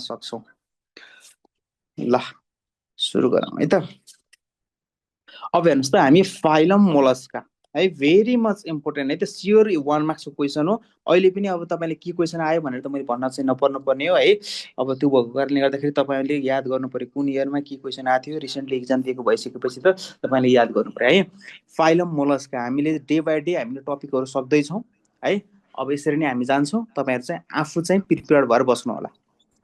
सक्छौँ। ल सुरु गरौँ है त। अब हेर्नुहोस् त हामी फाइलम मोलस्का है भेरी मच इम्पोर्टेन्ट है त, स्योर 1 मार्क्सको क्वेसन हो। अहिले पनि अब तपाईँले के क्वेसन आयो भनेर त मैले भन्न चाहिँ नपर्नु पर्ने हो है। अब त्यो भएको कारणले गर्दाखेरि तपाईँले याद गर्नु पर्यो कुन इयरमा के क्वेसन आएको थियो, रिसेन्टली इक्जाम दिएको भइसकेपछि त तपाईँले याद गर्नु पर्यो है। फाइलम मोलस्का हामीले डे बाई डे हामीले टपिकहरू सक्दैछौँ है। अब यसरी नै हामी जान्छौँ, तपाईँहरू चाहिँ आफू चाहिँ प्रिपेयर्ड भएर बस्नु होला।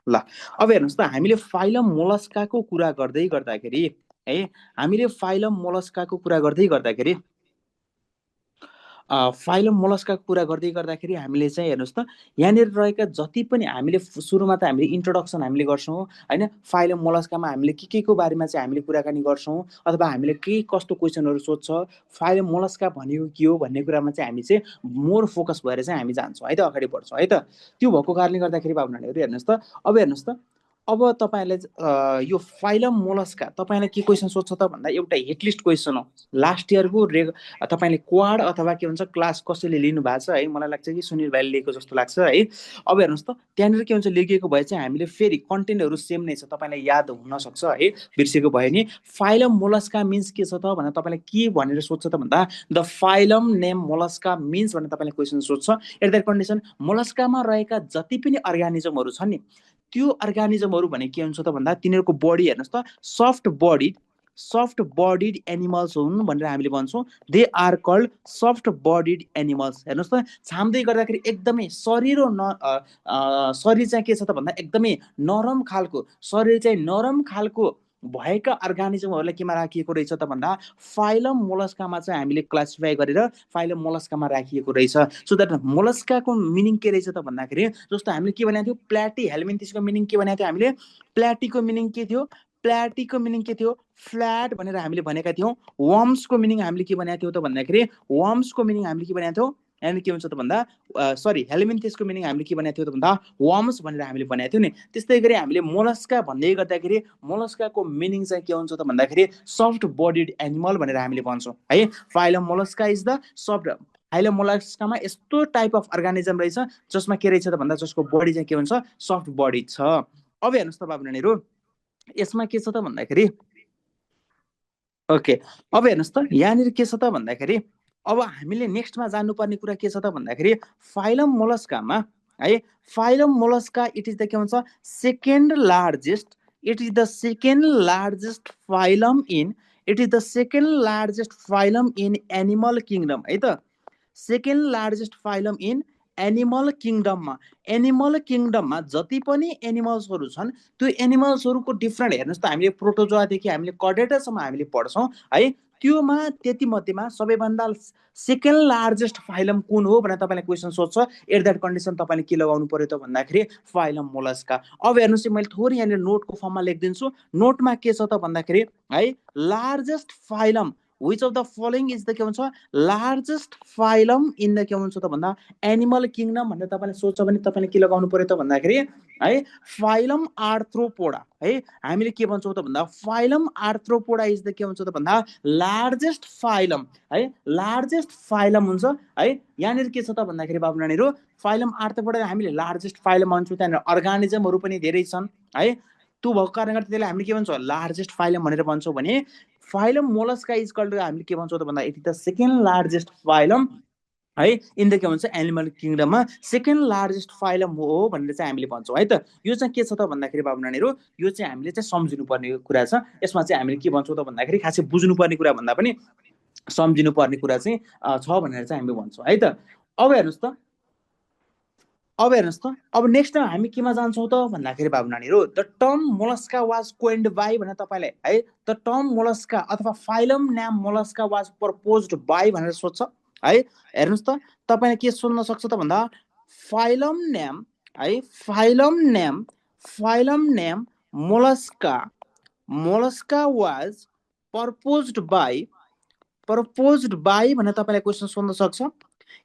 ल अब हेर्नुहोस् त हामीले फाइलम मोलस्काको कुरा गर्दै गर्दाखेरि है, हामीले फाइलम मोलस्काको कुरा गर्दै गर्दाखेरि फाइलम मोलस्काको कुरा गर्दै गर्दाखेरि हामीले चाहिँ हेर्नुहोस् त यहाँनिर रहेका जति पनि हामीले सुरुमा त हामीले इन्ट्रोडक्सन हामीले गर्छौँ होइन। फाइलम मोलस्कामा हामीले के को बारेमा चाहिँ हामीले कुराकानी गर्छौँ अथवा हामीले के कस्तो क्वेसनहरू सोध्छ, फाइलम मोलस्का भनेको के हो भन्ने कुरामा चाहिँ हामी चाहिँ मोर फोकस भएर चाहिँ हामी जान्छौँ है त, अगाडि बढ्छौँ है त। त्यो भएको कारणले गर्दाखेरि बाबु नानीहरू हेर्नुहोस् त, अब हेर्नुहोस् त अब तपाईँहरूले यो फाइलम मोलस्का तपाईँलाई के क्वेसन सोध्छ त भन्दा एउटा हिटलिस्ट क्वेसन हो लास्ट इयरको तपाईँले क्वाड अथवा के भन्छ क्लास कसैले लिनु भएको छ है, मलाई लाग्छ कि सुनिल भाइले लिएको जस्तो लाग्छ है। अब हेर्नुहोस् त त्यहाँनिर के हुन्छ लेखिएको भए चाहिँ हामीले फेरि कन्टेन्टहरू सेम नै छ, तपाईँलाई याद हुनसक्छ है, बिर्सेको भयो नि। फाइलम मोलस्का मिन्स के छ त भनेर तपाईँलाई के भनेर सोध्छ त भन्दा the phylum name Mollusca means भनेर तपाईँले क्वेसन सोध्छ। एट द्याट कन्डिसन मोलस्कामा रहेका जति पनि अर्गानिजमहरू छन् नि त्यो अर्गानिजमहरू भने के हुन्छ त भन्दा तिनीहरूको बडी हेर्नुहोस् त सफ्ट बडिड एनिमल्स हुन् भनेर हामीले भन्छौँ। They are called soft bodied animals. हेर्नुहोस् त छाम्दै गर्दाखेरि एकदमै शरीर चाहिँ के छ त भन्दा एकदमै नरम खालको शरीर चाहिँ नरम खालको भएका अर्गानिजमहरूलाई केमा राखिएको रहेछ त भन्दा फाइलम मोलस्कामा चाहिँ हामीले क्लासिफाई गरेर फाइलम मोलस्कामा राखिएको रहेछ। सो द्याट मोलस्काको मिनिङ के रहेछ त भन्दाखेरि जस्तो हामीले के भनेको थियो प्ल्याटी हेल्मिन्थिसको मिनिङ के भनेको थियो हामीले, प्ल्याटीको मिनिङ के थियो, प्ल्याटीको मिनिङ के थियो फ्ल्याट भनेर हामीले भनेका थियौँ। वर्म्सको मिनिङ हामीले के भनेको थियौँ त भन्दाखेरि वर्म्सको मिनिङ हामीले के भनेको थियौँ, यहाँनिर के हुन्छ त भन्दा हेल्मिन्थिसको मिनिङ हामीले के भनेको थियो त भन्दा वर्म्स भनेर हामीले भनेको थियौँ नि। त्यस्तै गरी हामीले मोलस्का भन्दै गर्दाखेरि मोलस्काको मिनिङ चाहिँ के हुन्छ त भन्दाखेरि सफ्ट बडिड एनिमल भनेर हामीले भन्छौँ है। Phylum Mollusca is the soft, phylum मोलस्कामा यस्तो टाइप अफ अर्गानिजम रहेछ जसमा के रहेछ त भन्दा जसको बडी चाहिँ के हुन्छ सफ्ट बडी छ। अब हेर्नुहोस् त बाबु नानीहरू यसमा के छ त भन्दाखेरि ओके, अब हेर्नुहोस् त यहाँनिर के छ त भन्दाखेरि अब हामीले नेक्स्टमा जान्नुपर्ने कुरा के छ त भन्दाखेरि फाइलम मोलस्कामा है, phylum Mollusca it is the के भन्छ second largest, it is the second largest phylum in, it is the second largest phylum in animal kingdom है त, second largest phylum in animal किङडममा जति पनि एनिमल्सहरू छन् त्यो एनिमल्सहरूको डिफ्रेन्ट हेर्नुहोस् त हामीले प्रोटोजोआदेखि हामीले कर्डेटासम्म हामीले पढ्छौँ है। त्योमा त्यति मध्येमा सबैभन्दा सेकेन्ड लार्जेस्ट फाइलम कुन हो भनेर तपाईँले क्वेसन सोध्छ। एट द्याट कन्डिसन तपाईँले के लगाउनु पर्यो त भन्दाखेरि फाइलम मोलस्का। अब हेर्नुहोस् मैले थोरै यहाँनिर नोटको फर्ममा लेखिदिन्छु। नोटमा के छ त भन्दाखेरि है largest phylum which of the following is the के भन्छ लार्जेस्ट फाइलम इन द के भन्छ त भन्दा एनिमल किङडम भनेर तपाईँले सोध्छ भने तपाईँले के लगाउनु पर्यो त भन्दाखेरि है फाइलम आर्थ्रोपोडा है। हामीले के भन्छौँ त भन्दा फाइलम आर्थ्रोपोडा इज द के भन्छ त भन्दा लार्जेस्ट फाइलम है, लार्जेस्ट फाइलम हुन्छ है। यहाँनिर के छ त भन्दाखेरि बाबु नानीहरू फाइलम आर्थ्रोपोडा हामीले लार्जेस्ट फाइलम भन्छौँ, त्यहाँनिर अर्गानिजमहरू पनि धेरै छन् है। त्यो भएको कारणले गर्दा त्यसलाई हामीले के भन्छौँ लार्जेस्ट फाइलम भनेर भन्छौँ भने फाइलम मोलस्का इज कल्ड हामीले के भन्छौँ त भन्दा it is the second largest phylum है इन द के भन्छ एनिमल किङडममा सेकेन्ड लार्जेस्ट फाइलम हो भनेर चाहिँ हामीले भन्छौँ है त। यो चाहिँ के छ त भन्दाखेरि बाबु नानीहरू यो चाहिँ हामीले चाहिँ सम्झिनुपर्ने कुरा छ। यसमा चाहिँ हामीले के भन्छौँ त भन्दाखेरि खासै बुझ्नुपर्ने कुरा भन्दा पनि सम्झिनुपर्ने कुरा चाहिँ छ भनेर चाहिँ हामीले भन्छौँ है त। अब हेर्नुहोस् त अब नेक्स्ट टाइम हामी केमा जान्छौँ त भन्दाखेरि बाबु नानीहरू the term Mollusca was coined by भनेर तपाईँले है द टर्म मोलस्का अथवा phylum name Mollusca was proposed by भनेर सोध्छ है। हेर्नुहोस् त तपाईँले के सोध्न सक्छ त भन्दा फाइलम नेम है, phylum name Mollusca was proposed by भनेर तपाईँलाई क्वेसन सोध्न सक्छ।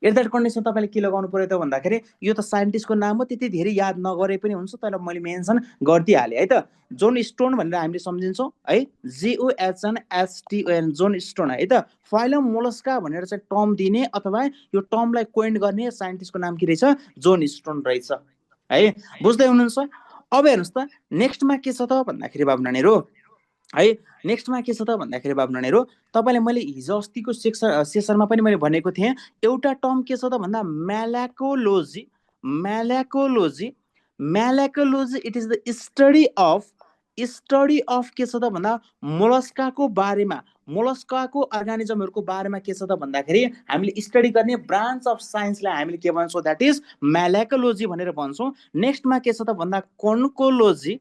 एट द्याट कन्डिसन तपाईँले के लगाउनु पर्यो त भन्दाखेरि यो त साइन्टिस्टको नाम हो, त्यति धेरै याद नगरे पनि हुन्छ, तर मैले मेन्सन गरिदिइहालेँ है त। जोन स्टोन भनेर हामीले सम्झिन्छौँ है, JOHNSTON जोन स्टोन है त। फाइलम मोलस्का भनेर चाहिँ टर्म दिने अथवा यो टर्मलाई कोइन्ड गर्ने साइन्टिस्टको नाम के रहेछ जोन स्टोन रहेछ है। बुझ्दै हुनुहुन्छ? अब हेर्नुहोस् त नेक्स्टमा के छ त भन्दाखेरि बाबु नानीहरू है, नेक्स्टमा के छ त भन्दाखेरि बाबु नानीहरू तपाईँलाई मैले हिजो अस्तिको सेसनमा पनि मैले भनेको थिएँ एउटा टर्म के छ त भन्दा malacology. Malacology malacology it is the study of के छ त भन्दा मोलस्काको बारेमा, मोलस्काको अर्गानिजमहरूको बारेमा के छ त भन्दाखेरि हामीले स्टडी गर्ने ब्रान्च अफ साइन्सलाई हामीले के भन्छौँ, द्याट इज म्यालाकोलोजी भनेर भन्छौँ। नेक्स्टमा के छ त भन्दा कोन्कोलोजी।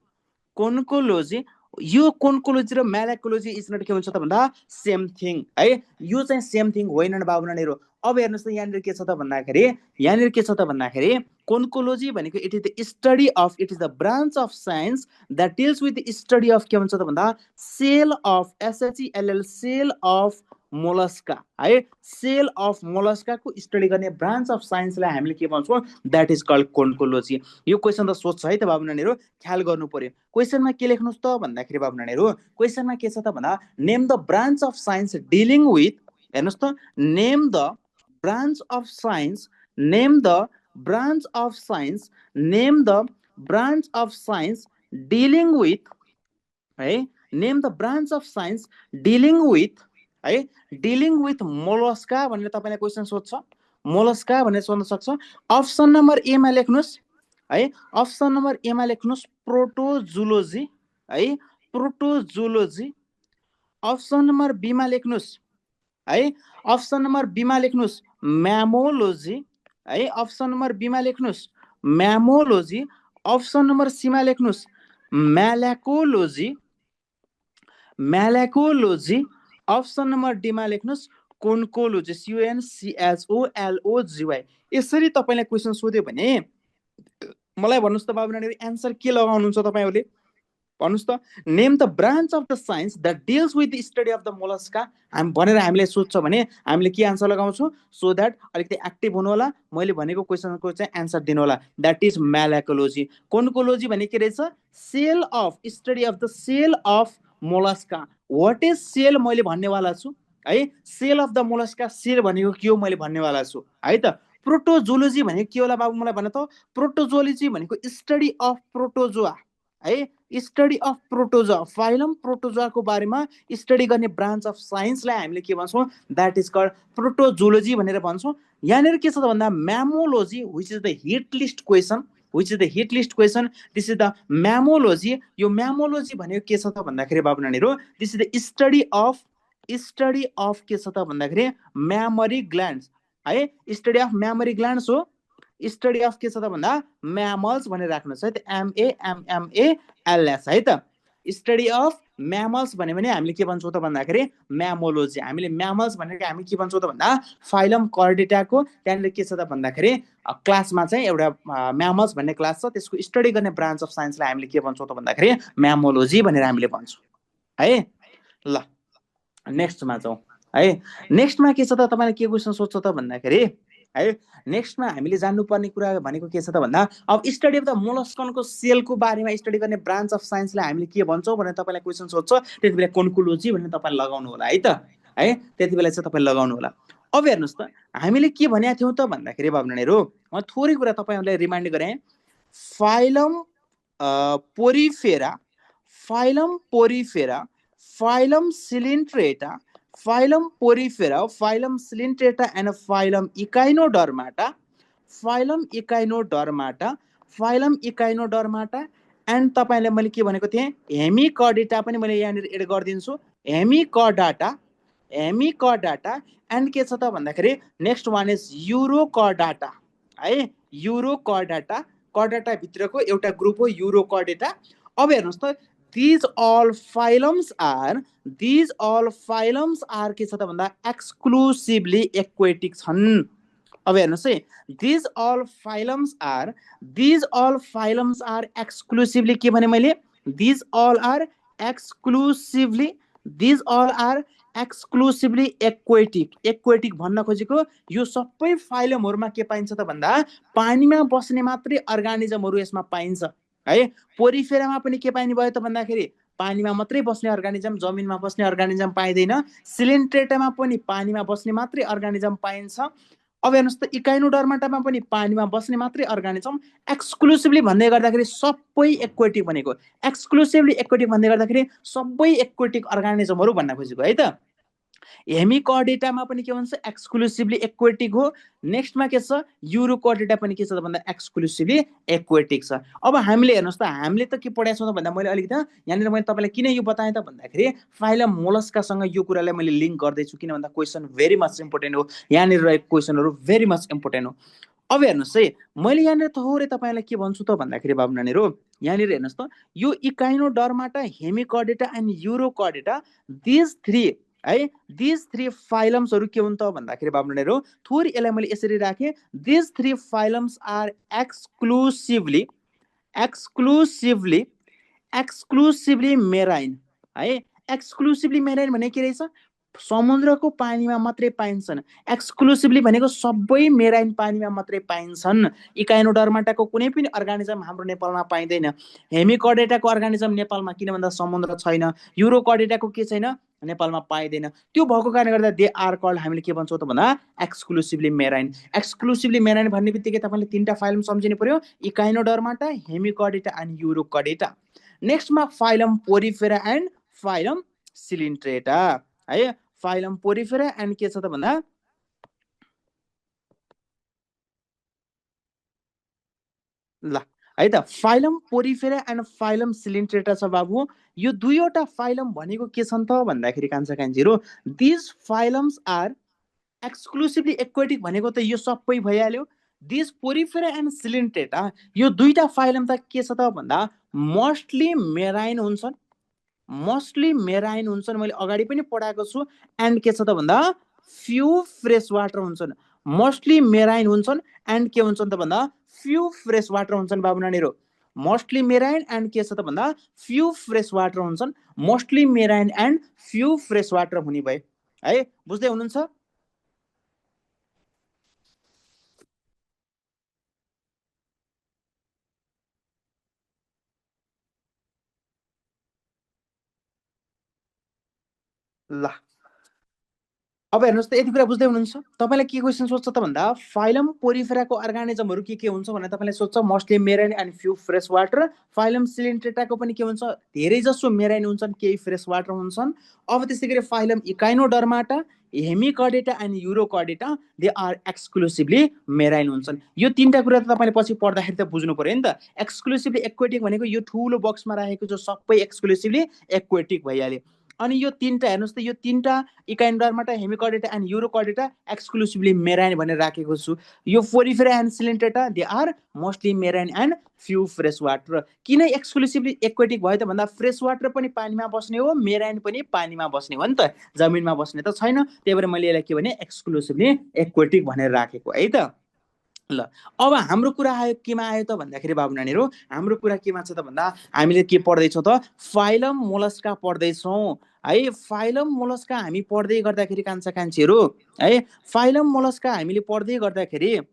कोन्कोलोजी यो कोन्कोलोजी र म्यालाकोलोजी इज नट के हुन्छ त भन्दा सेम थिङ है, यो चाहिँ सेम थिङ होइन बाबु नानीहरू। अब हेर्नुहोस् त यहाँनिर के छ त भन्दाखेरि, यहाँनिर के छ त भन्दाखेरि कोन्कोलोजी भनेको it is the study of, it is the branch of science that deals with the study of के भन्छ त भन्दा shell of, SHELL shell of Mollusca है, सेल अफ मोलस्काको स्टडी गर्ने ब्रान्च अफ साइन्सलाई हामीले के भन्छौँ, द्याट इज कल्ड कोन्कोलोजी। यो क्वेसन त सोध्छ है त बाबु नानीहरू, ख्याल गर्नु पर्यो। क्वेसनमा के लेख्नुहोस् त भन्दाखेरि बाबु नानीहरू क्वेसनमा के छ त भन्दा name the branch of science dealing with, हेर्नुहोस् त name the branch of science, name the branch of science, name the branch of science dealing with है, name the branch of science dealing with है, dealing with Mollusca भनेर तपाईँलाई question सोध्छ, Mollusca भनेर सोध्न सक्छ। अप्सन नम्बर एमा लेख्नुहोस् है, अप्सन नम्बर एमा लेख्नुहोस् प्रोटोजुलोजी है, प्रोटोजुलोजी। अप्सन नम्बर बीमा लेख्नुहोस् है, अप्सन नम्बर बीमा लेख्नुहोस् म्यामोलोजी है, अप्सन नम्बर बीमा लेख्नुहोस् म्यामोलोजी। अप्सन नम्बर सीमा लेख्नुहोस् म्यालाकोलोजी, म्यालाकोलोजी। अप्सन नम्बर डीमा लेख्नुहोस् कोन्कोलोजी, CONCHOLOGY। यसरी तपाईँलाई क्वेसन सोध्यो भने मलाई भन्नुहोस् त बाबु नानीहरू एन्सर के लगाउनुहुन्छ तपाईँहरूले, भन्नुहोस् त। Name the branch of the science that deals with the study of the Mollusca भनेर हामीले सोध्छ भने हामीले के एन्सर लगाउँछौँ, सो द्याट अलिकति एक्टिभ हुनु होला, मैले भनेको क्वेसनको चाहिँ एन्सर दिनु होला, द्याट इज म्यालाकोलोजी। कोन्कोलोजी भने के रहेछ, shell of, study of the shell of Mollusca. What is shell मैले भन्नेवाला छु है, shell of the Mollusca, shell भनेको के हो मैले भन्नेवाला छु है त। प्रोटोजोलोजी भनेको के होला बाबु मलाई भन त, प्रोटोजोलोजी भनेको स्टडी अफ प्रोटोजोआ है, स्टडी अफ प्रोटोजोआ, फाइलम प्रोटोजोआको बारेमा स्टडी गर्ने ब्रान्च अफ साइन्सलाई हामीले के भन्छौँ, द्याट इज कल्ड प्रोटोजोलोजी भनेर भन्छौँ। यहाँनिर के छ त भन्दा mammology which is the hit list question, which is the hit list question, this is the mammology. यो म्यामोलोजी भनेको के छ त भन्दाखेरि बाबु नानीहरू this is the study of, study of के छ त भन्दाखेरि म्यामरी ग्ल्यान्ड्स है, स्टडी अफ म्यामरी ग्ल्यान्ड्स हो, स्टडी अफ के छ त भन्दा म्यामल्स भनेर राख्नुहोस् है त, MAMMALS है त। स्टडी अफ म्यामल्स भन्यो भने हामीले के भन्छौँ त भन्दाखेरि म्यामोलोजी। हामीले म्यामल्स भनेर हामी के भन्छौँ त भन्दा फाइलम कर्डेटाको त्यहाँनिर के छ त भन्दाखेरि क्लासमा चाहिँ एउटा म्यामल्स भन्ने क्लास छ, त्यसको स्टडी गर्ने ब्रान्च अफ साइन्सलाई हामीले के भन्छौँ त भन्दाखेरि म्यामोलोजी भनेर हामीले भन्छौँ है। ल नेक्स्टमा जाउँ है, नेक्स्टमा के छ त तपाईँले के क्वेसन सोध्छ त भन्दाखेरि है, नेक्स्टमा हामीले जान्नुपर्ने कुरा भनेको के छ त भन्दा अब स्टडी अफ द मोलस्कनको सेलको बारेमा स्टडी गर्ने ब्रान्च अफ साइन्सलाई हामीले के भन्छौँ भनेर तपाईँलाई क्वेसन सोध्छ, त्यति बेला कोन्कोलोजी भनेर तपाईँले लगाउनु होला है त है, त्यति बेला चाहिँ तपाईँले लगाउनु होला। अब हेर्नुहोस् त हामीले के भनेका थियौँ त भन्दाखेरि बाबु नानीहरू म थोरै कुरा तपाईँहरूलाई रिमाइन्ड गरेँ। Phylum Porifera, phylum Porifera, phylum Coelenterata, phylum Porifera, phylum Coelenterata and phylum Echinodermata, phylum Echinodermata, phylum Echinodermata and तपाईँलाई मैले के भनेको थिएँ हेमिकर्डेटा पनि मैले यहाँनिर एड गरिदिन्छु, हेमिकर्डाटा, हेमिकर्डाटा एन्ड के छ त भन्दाखेरि नेक्स्ट वान इज युरोकर्डाटा है, युरोकर्डाटा, कर्डाटा भित्रको एउटा ग्रुप हो युरोकर्डेटा। अब हेर्नुहोस् त these all phylums are, these all phylums are के छ त भन्दा exclusively aquatic छन्। अब हेर्नुहोस् है, these all phylums are, these all phylums are exclusively के भने मैले, these all are exclusively, these all are exclusively aquatic, aquatic भन्न खोजेको यो सबै फाइलमहरुमा के पाइन्छ त भन्दा पानीमा बस्ने मात्रै अर्गानिजमहरु यसमा पाइन्छ है। पोरिफेरामा पनि के पाइने भयो त भन्दाखेरि पानीमा मात्रै बस्ने अर्गानिजम, जमिनमा बस्ने अर्गानिजम पाइदैन। सिलिन्ट्रेटामा पनि पानीमा बस्ने मात्रै अर्गानिजम पाइन्छ। अब हेर्नुहोस् त इकाइनोडर्माटामा पनि पानीमा बस्ने मात्रै अर्गानिजम, एक्सक्लुसिभली भन्दै गर्दाखेरि सबै एक्वेटिक भनेको, एक्सक्लुसिभली एक्वेटिक भन्दै गर्दाखेरि सबै एक्वेटिक अर्गानिजमहरू भन्न खोजेको है त। हेमिकर्डेटामा पनि के भन्छ, एक्सक्लुसिभली एक्वेटिक हो। नेक्स्टमा के छ, युरोकर्डेटा पनि के छ त भन्दा एक्सक्लुसिभली एक्वेटिक छ। अब हामीले हेर्नुहोस् त हामीले त के पढाएको छौँ त भन्दा मैले अलिकति यहाँनिर मैले तपाईँलाई किन यो बताएँ त भन्दाखेरि फाइलम मोलस्कासँग यो कुरालाई मैले लिङ्क गर्दैछु, किन भन्दा क्वेसन भेरी मच इम्पोर्टेन्ट हो। यहाँनिर रहेको क्वेसनहरू भेरी मच इम्पोर्टेन्ट हो। अब हेर्नुहोस् है, मैले यहाँनिर थोरै तपाईँलाई के भन्छु त भन्दाखेरि बाबु नानीहरू, यहाँनिर हेर्नुहोस् त यो Echinodermata, Hemichordata and युरोकर्डेटा, these three है, दिज थ्री फाइलम्सहरू के हुन् त भन्दाखेरि बाबु नानीहरू, थोरै यसलाई मैले यसरी राखेँ, these three phylums are exclusively exclusively exclusively marine है। एक्सक्लुसिभली मेराइन भने के रहेछ, समुद्रको पानीमा मात्रै पाइन्छन्। एक्सक्लुसिभली भनेको सबै मेराइन पानीमा मात्रै पाइन्छन्। इकाइनोडर्माटाको कुनै पनि अर्गानिजम हाम्रो नेपालमा पाइँदैन। हेमिकर्डेटाको अर्गानिजम नेपालमा, किन भन्दा समुद्र छैन। युरोकर्डेटाको के छैन, नेपालमा पाइँदैन। त्यो भएको कारणले गर्दा दे आर कल्ड, हामीले के भन्छौँ त भन्दा एक्सक्लुसिभली मेराइन। एक्सक्लुसिभली मेराइन भन्ने बित्तिकै तपाईँले तिनवटा फाइलम सम्झिनु पर्यो, इकाइनोडर्माटा, हेमिकर्डेटा एन्ड युरोकर्डेटा। नेक्स्टमा phylum Porifera and phylum Coelenterata है। फाइलम पोरिफेरा एन्ड के छ त भन्दा ल है त, फाइलम पोरिफेरा एन्ड फाइलम सिलिन्ट्रेटा छ बाबु। यो दुईवटा फाइलम भनेको के छन् त भन्दाखेरि कान्छा कान्छीहरू, these phylums are exclusively aquatic भनेको त यो सबै भइहाल्यो। दिज पोरिफेरा एन्ड सिलिन्ट्रेटा, यो दुईटा फाइलम त के छ त भन्दा मोस्टली मेराइन हुन्छन्। मोस्टली मेराइन हुन्छन्, मैले अगाडि पनि पढाएको छु। एन्ड के छ त भन्दा फ्यु फ्रेस वाटर हुन्छन्। मोस्टली मेराइन हुन्छन् एन्ड के हुन्छन् त भन्दा फ्यु फ्रेस वाटर हुन्छन् बाबु नानीहरू। मोस्टली मेराइन एन्ड के छ त भन्दा फ्यु फ्रेस वाटर हुन्छन्। Mostly marine and few fresh water हुने भए है। बुझ्दै हुनुहुन्छ? ल अब हेर्नुहोस् त, यति कुरा बुझ्दै हुनुहुन्छ? तपाईँलाई के क्वेसन सोध्छ त भन्दा फाइलम पोरिफेराको अर्गानिजमहरू के हुन्छ भनेर तपाईँलाई सोध्छ, mostly marine and few fresh water. Phylum सिलिन्ट्रेटाको पनि के हुन्छ, धेरै जसो मेराइन हुन्छन्, केही फ्रेस वाटर हुन्छन्। अब त्यस्तै गरी phylum Echinodermata, Hemichordata and Urochordata, they are exclusively marine हुन्छन्। यो तिनवटा कुरा त तपाईँले पछि पढ्दाखेरि त बुझ्नु पर्यो नि त। एक्सक्लुसिभली एक्वेटिक भनेको यो ठुलो बक्समा राखेको जो सबै एक्सक्लुसिभली एक्वेटिक भइहाल्यो। अनि यो तिनवटा हेर्नुहोस् त, यो तिनवटा Echinodermata, Hemichordata and Urochordata exclusively marine भनेर राखेको छु। यो Porifera and Coelenterata, they are mostly marine and few fresh water. किन एक्सक्लुसिभली एक्वेटिक भयो त भन्दा फ्रेस वाटर पनि पानीमा बस्ने हो, मेराइन पनि पानीमा बस्ने हो नि त, जमिनमा बस्ने त छैन। त्यही भएर मैले यसलाई के भने एक्सक्लुसिभली एक्वेटिक भनेर राखेको है त। ल अब हाम्रो कुरा आयो केमा आयो त भन्दाखेरि बाबु नानीहरू, हाम्रो कुरा केमा छ त भन्दा हामीले के पढ्दैछौँ त, फाइलम मोलस्का पढ्दैछौँ है। फाइलम मोलस्का हामी पढ्दै गर्दाखेरि कान्छा कान्छीहरू है, फाइलम मोलस्का हामीले पढ्दै गर्दाखेरि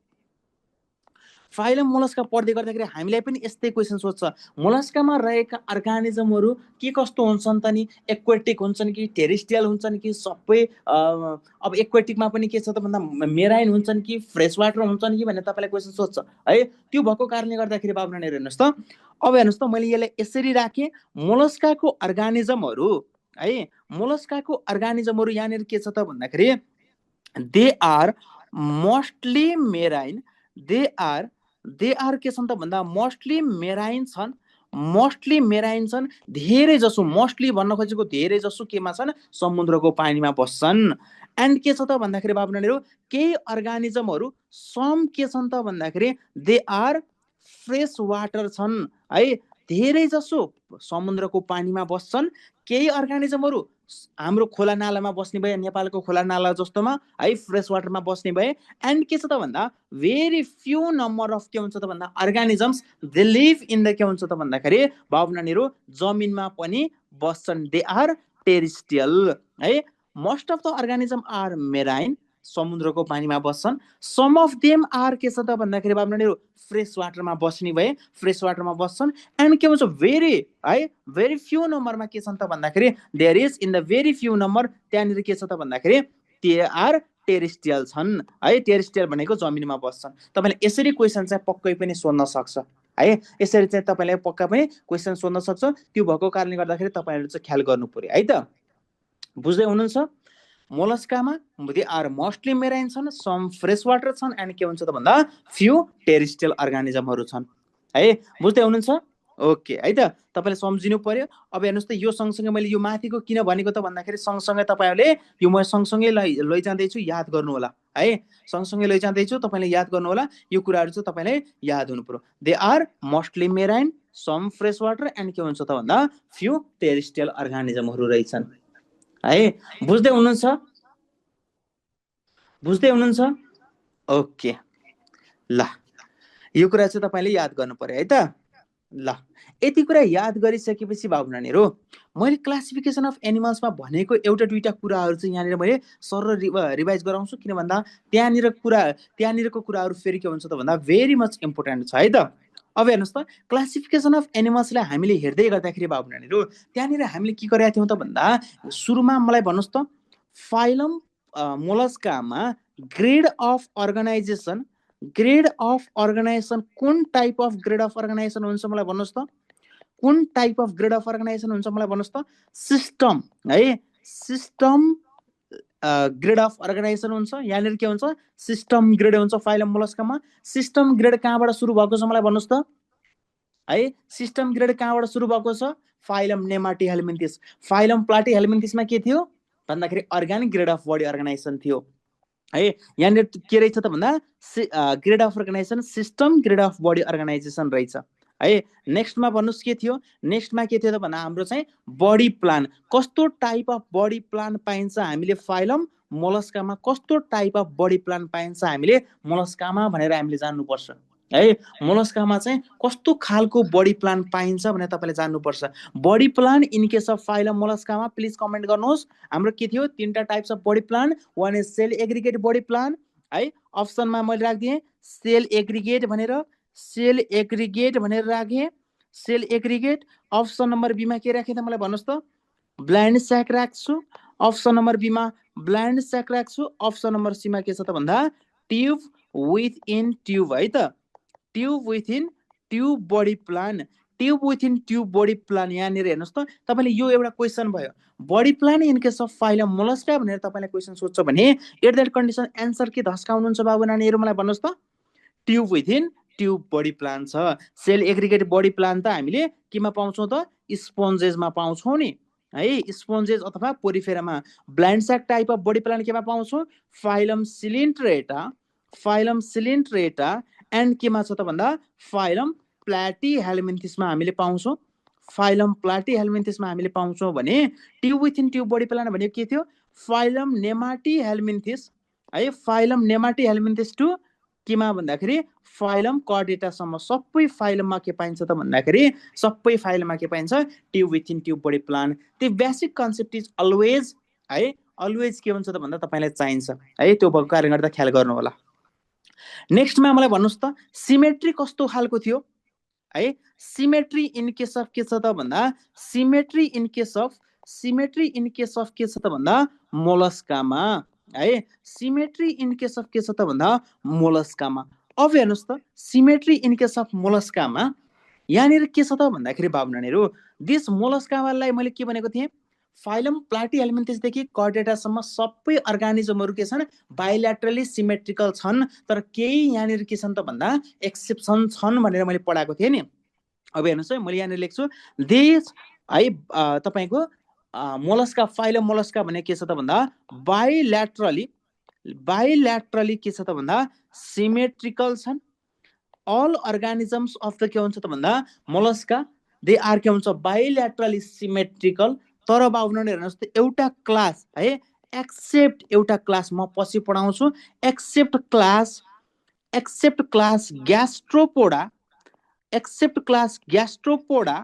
फाइलम मोलस्का पढ्दै गर्दाखेरि हामीलाई पनि यस्तै क्वेसन सोध्छ, मोलस्कामा रहेका अर्गानिजमहरू के कस्तो हुन्छन् त नि, एक्वेटिक हुन्छन् कि टेरेस्ट्रियल हुन्छन् कि सबै अब एक्वेटिकमा पनि के छ त भन्दा मेराइन हुन्छन् कि फ्रेस वाटर हुन्छन् कि भनेर तपाईँलाई क्वेसन सोध्छ है। त्यो भएको कारणले गर्दाखेरि बाबु नानीहरू हेर्नुहोस् त, अब हेर्नुहोस् त मैले यसलाई यसरी राखेँ, मोलस्काको अर्गानिजमहरू है, मोलस्काको अर्गानिजमहरू यहाँनिर के छ त भन्दाखेरि they are mostly marine, they are के छन् त भन्दा मोस्टली मेराइन छन्। मोस्टली मेराइन छन्, धेरै जसो, मोस्टली भन्न खोजेको धेरै जसो केमा छन्, समुद्रको पानीमा बस्छन्। एन्ड के छ त भन्दाखेरि बाबु नानीहरू, केही अर्गानिजमहरू सम के छन् त भन्दाखेरि दे आर फ्रेस वाटर छन् है। धेरै जसो समुद्रको पानीमा बस्छन्। केही अर्गानिजमहरू हाम्रो खोला नालामा बस्ने भए, नेपालको खोला नाला जस्तोमा है, फ्रेस वाटरमा बस्ने भए। एन्ड के छ त भन्दा भेरी फ्यु नम्बर अफ के हुन्छ त भन्दा organisms they live in the के हुन्छ त भन्दाखेरि बाबु नानीहरू जमिनमा पनि बस्छन्, दे आर टेरेस्ट्रियल है। Most of the organism are marine, समुद्रको पानीमा बस्छन्। सम अफ देम आर के छ त भन्दाखेरि बाबु नानीहरू फ्रेस वाटरमा बस्ने भए, फ्रेस वाटरमा बस्छन्। एन्ड के भन्छ भेरी है, भेरी फ्यु नम्बरमा के छन् त भन्दाखेरि there is in the very few number, त्यहाँनिर के छ त भन्दाखेरि दे आर टेरेस्ट्रियल छन् है। टेरेस्ट्रियल भनेको जमिनमा बस्छन्। तपाईँले यसरी क्वेसन चाहिँ पक्कै पनि सोध्न सक्छ है। यसरी चाहिँ तपाईँले पक्का पनि क्वेसन सोध्न सक्छ। त्यो भएको कारणले गर्दाखेरि तपाईँहरूले चाहिँ ख्याल गर्नु पर्यो है त। बुझ्दै हुनुहुन्छ? मोलस्कामा दे आर मोस्टली मेराइन छन्, सम फ्रेश वाटर छन् एन्ड के हुन्छ त भन्दा फ्यु टेरेस्ट्रियल अर्गानिजमहरू छन् है। बुझ्दै हुनुहुन्छ? ओके है त, तपाईँले सम्झिनु पर्यो। अब हेर्नुहोस् त, यो सँगसँगै मैले यो माथिको किन भनेको त भन्दाखेरि सँगसँगै तपाईँहरूले यो म सँगसँगै लैजाँदैछु, याद गर्नु होला है। सँगसँगै लैजाँदैछु, तपाईँले याद गर्नु होला। यो कुराहरू चाहिँ तपाईँले याद हुनु पर्यो। They are mostly marine, some fresh water and के हुन्छ त भन्दा फ्यु टेरेस्ट्रियल अर्गानिजमहरू रहेछन् है। बुझ्दै हुनुहुन्छ? बुझ्दै हुनुहुन्छ? ओके ल, यो कुरा चाहिँ तपाईँले याद गर्नु पर्यो है त। ल, यति कुरा याद गरिसकेपछि बाबु नानीहरू, मैले क्लासिफिकेसन अफ एनिमल्समा भनेको एउटा दुईटा कुराहरू चाहिँ यहाँनिर मैले सर रिभाइज गराउँछु। किन भन्दा त्यहाँनिरको कुराहरू फेरि के हुन्छ त भन्दा भेरी मच इम्पोर्टेन्ट छ है त। अब हेर्नुहोस् त, क्लासिफिकेसन अफ एनिमल्सलाई हामीले हेर्दै गर्दाखेरि बाबु नानीहरू, त्यहाँनिर हामीले के गरेका थियौँ त भन्दा सुरुमा मलाई भन्नुहोस् त, फाइलम मोलस्कामा ग्रेड अफ अर्गनाइजेसन कुन type of grade of organisation हुन्छ मलाई भन्नुहोस् त? कुन type of grade of organisation हुन्छ मलाई भन्नुहोस् त? सिस्टम है, सिस्टम ग्रेड अफ अर्गनाइजेसन हुन्छ। यहाँनिर के हुन्छ? सिस्टम ग्रेड हुन्छ फाइलम मोलस्कामा। सिस्टम ग्रेड कहाँबाट सुरु भएको छ मलाई भन्नुहोस् त है। सिस्टम ग्रेड कहाँबाट सुरु भएको छ? फाइलम नेमाटिहेल्मिन्थिस। फाइलम प्लाटिहेल्मिन्थिसमा के थियो भन्दाखेरि organic grade of body organisation थियो है। यहाँनिर के रहेछ त भन्दा grade of organisation system grade of body organisation रहेछ है। नेक्स्टमा भन्नुहोस् के थियो? नेक्स्टमा के थियो त भन्दा हाम्रो चाहिँ बडी प्लान। कस्तो टाइप अफ बडी प्लान पाइन्छ हामीले फाइलम मोलस्कामा, कस्तो टाइप अफ बडी प्लान पाइन्छ हामीले मोलस्कामा भनेर हामीले जान्नुपर्छ है। मोलस्कामा चाहिँ कस्तो खालको बडी प्लान पाइन्छ भनेर तपाईँले जान्नुपर्छ। Body plan in case of phylum मोलस्कामा प्लिज कमेन्ट गर्नुहोस्। हाम्रो के थियो? तीनटा types of body plan. One is cell aggregate body plan है। अप्सनमा मैले राखिदिएँ सेल एग्रिगेट भनेर, सेल एग्रिगेट भनेर राखेँ, सेल एग्रिगेट। अप्सन नम्बर बीमा के राखेँ त मलाई भन्नुहोस् त? ब्लाइन्ड स्याक राख्छु। अप्सन नम्बर बीमा ब्लाइन्ड स्याक राख्छु। अप्सन नम्बर सीमा के छ त भन्दा ट्युब विथ इन ट्युब है त। Tube within tube body plan, tube within tube body plan. यहाँनिर हेर्नुहोस् त, तपाईँले यो एउटा क्वेसन भयो, body plan in case of phylum Mollusca भनेर तपाईँले क्वेसन सोध्छ भने एट द्याट कन्डिसन एन्सर के धस्काउनुहुन्छ बाबु नानीहरू मलाई भन्नुहोस् त? Tube within tube body plan छ। सेल एग्रिगेट बडी प्लान त हामीले केमा पाउँछौँ त? स्पोन्जेसमा पाउँछौँ नि है, स्पोन्जेस अथवा पोरिफेरामा। Blind sac type of body plan केमा पाउँछौँ? Phylum Coelenterata, phylum Coelenterata and केमा छ त भन्दा फाइलम प्लाटिहेल्मिन्थिसमा हामीले पाउँछौँ। फाइलम प्लाटिहेल्मिन्थिसमा हामीले पाउँछौँ भने tube within tube body plan भनेको के थियो? फाइलम नेमाटिहेल्मिन्थिस है। फाइलम नेमाटिहेल्मिन्थिस टु केमा भन्दाखेरि फाइलम कर्डेटासम्म सबै फाइलममा के पाइन्छ त भन्दाखेरि सबै फाइलममा के पाइन्छ? Tube within tube body plan. त्यो बेसिक कन्सेप्ट इज अलवेज है, अलवेज के हुन्छ त भन्दा तपाईँलाई चाहिन्छ है। त्यो भएको कारणले गर्दा ख्याल गर्नु होला। नेक्स्टमा मलाई भन्नुहोस् त सिमेट्री कस्तो खालको थियो है? सिमेट्री इन केस अफ के छ त भन्दा सिमेट्री इन केस अफ के छ त भन्दा मोलस्कामा है। सिमेट्री इन केस अफ के छ त भन्दा मोलस्कामा। अब हेर्नुहोस् त सिमेट्री इन केस अफ मोलस्कामा यहाँनिर के छ त भन्दाखेरि बाबु नानीहरू, दिस मोलस्कालाई मैले के भनेको थिएँ? फाइलम प्लाटिहेल्मिन्थिसदेखि कर्डेटासम्म सबै अर्गानिजमहरू के छन्? बाइल्याटरली सिमेट्रिकल छन्। तर केही यहाँनिर के छन् त भन्दा एक्सेप्सन छन् भनेर मैले पढाएको थिएँ नि। अब हेर्नुहोस् है, मैले यहाँनिर लेख्छु दिस है तपाईँको मोलस्का, फाइलम मोलस्का भने के छ त भन्दा बाइल्याटरली के छ त भन्दा सिमेट्रिकल छन्। अल अर्गानिजम्स अफ द के हुन्छ त भन्दा मोलस्का दे आर के हुन्छ? बाइल्याटरली सिमेट्रिकल। तर बाबुनानी हेर्नुहोस् त एउटा क्लास है, एक्सेप्ट एउटा क्लास म पछि पढाउँछु, except class Gastropoda, except class Gastropoda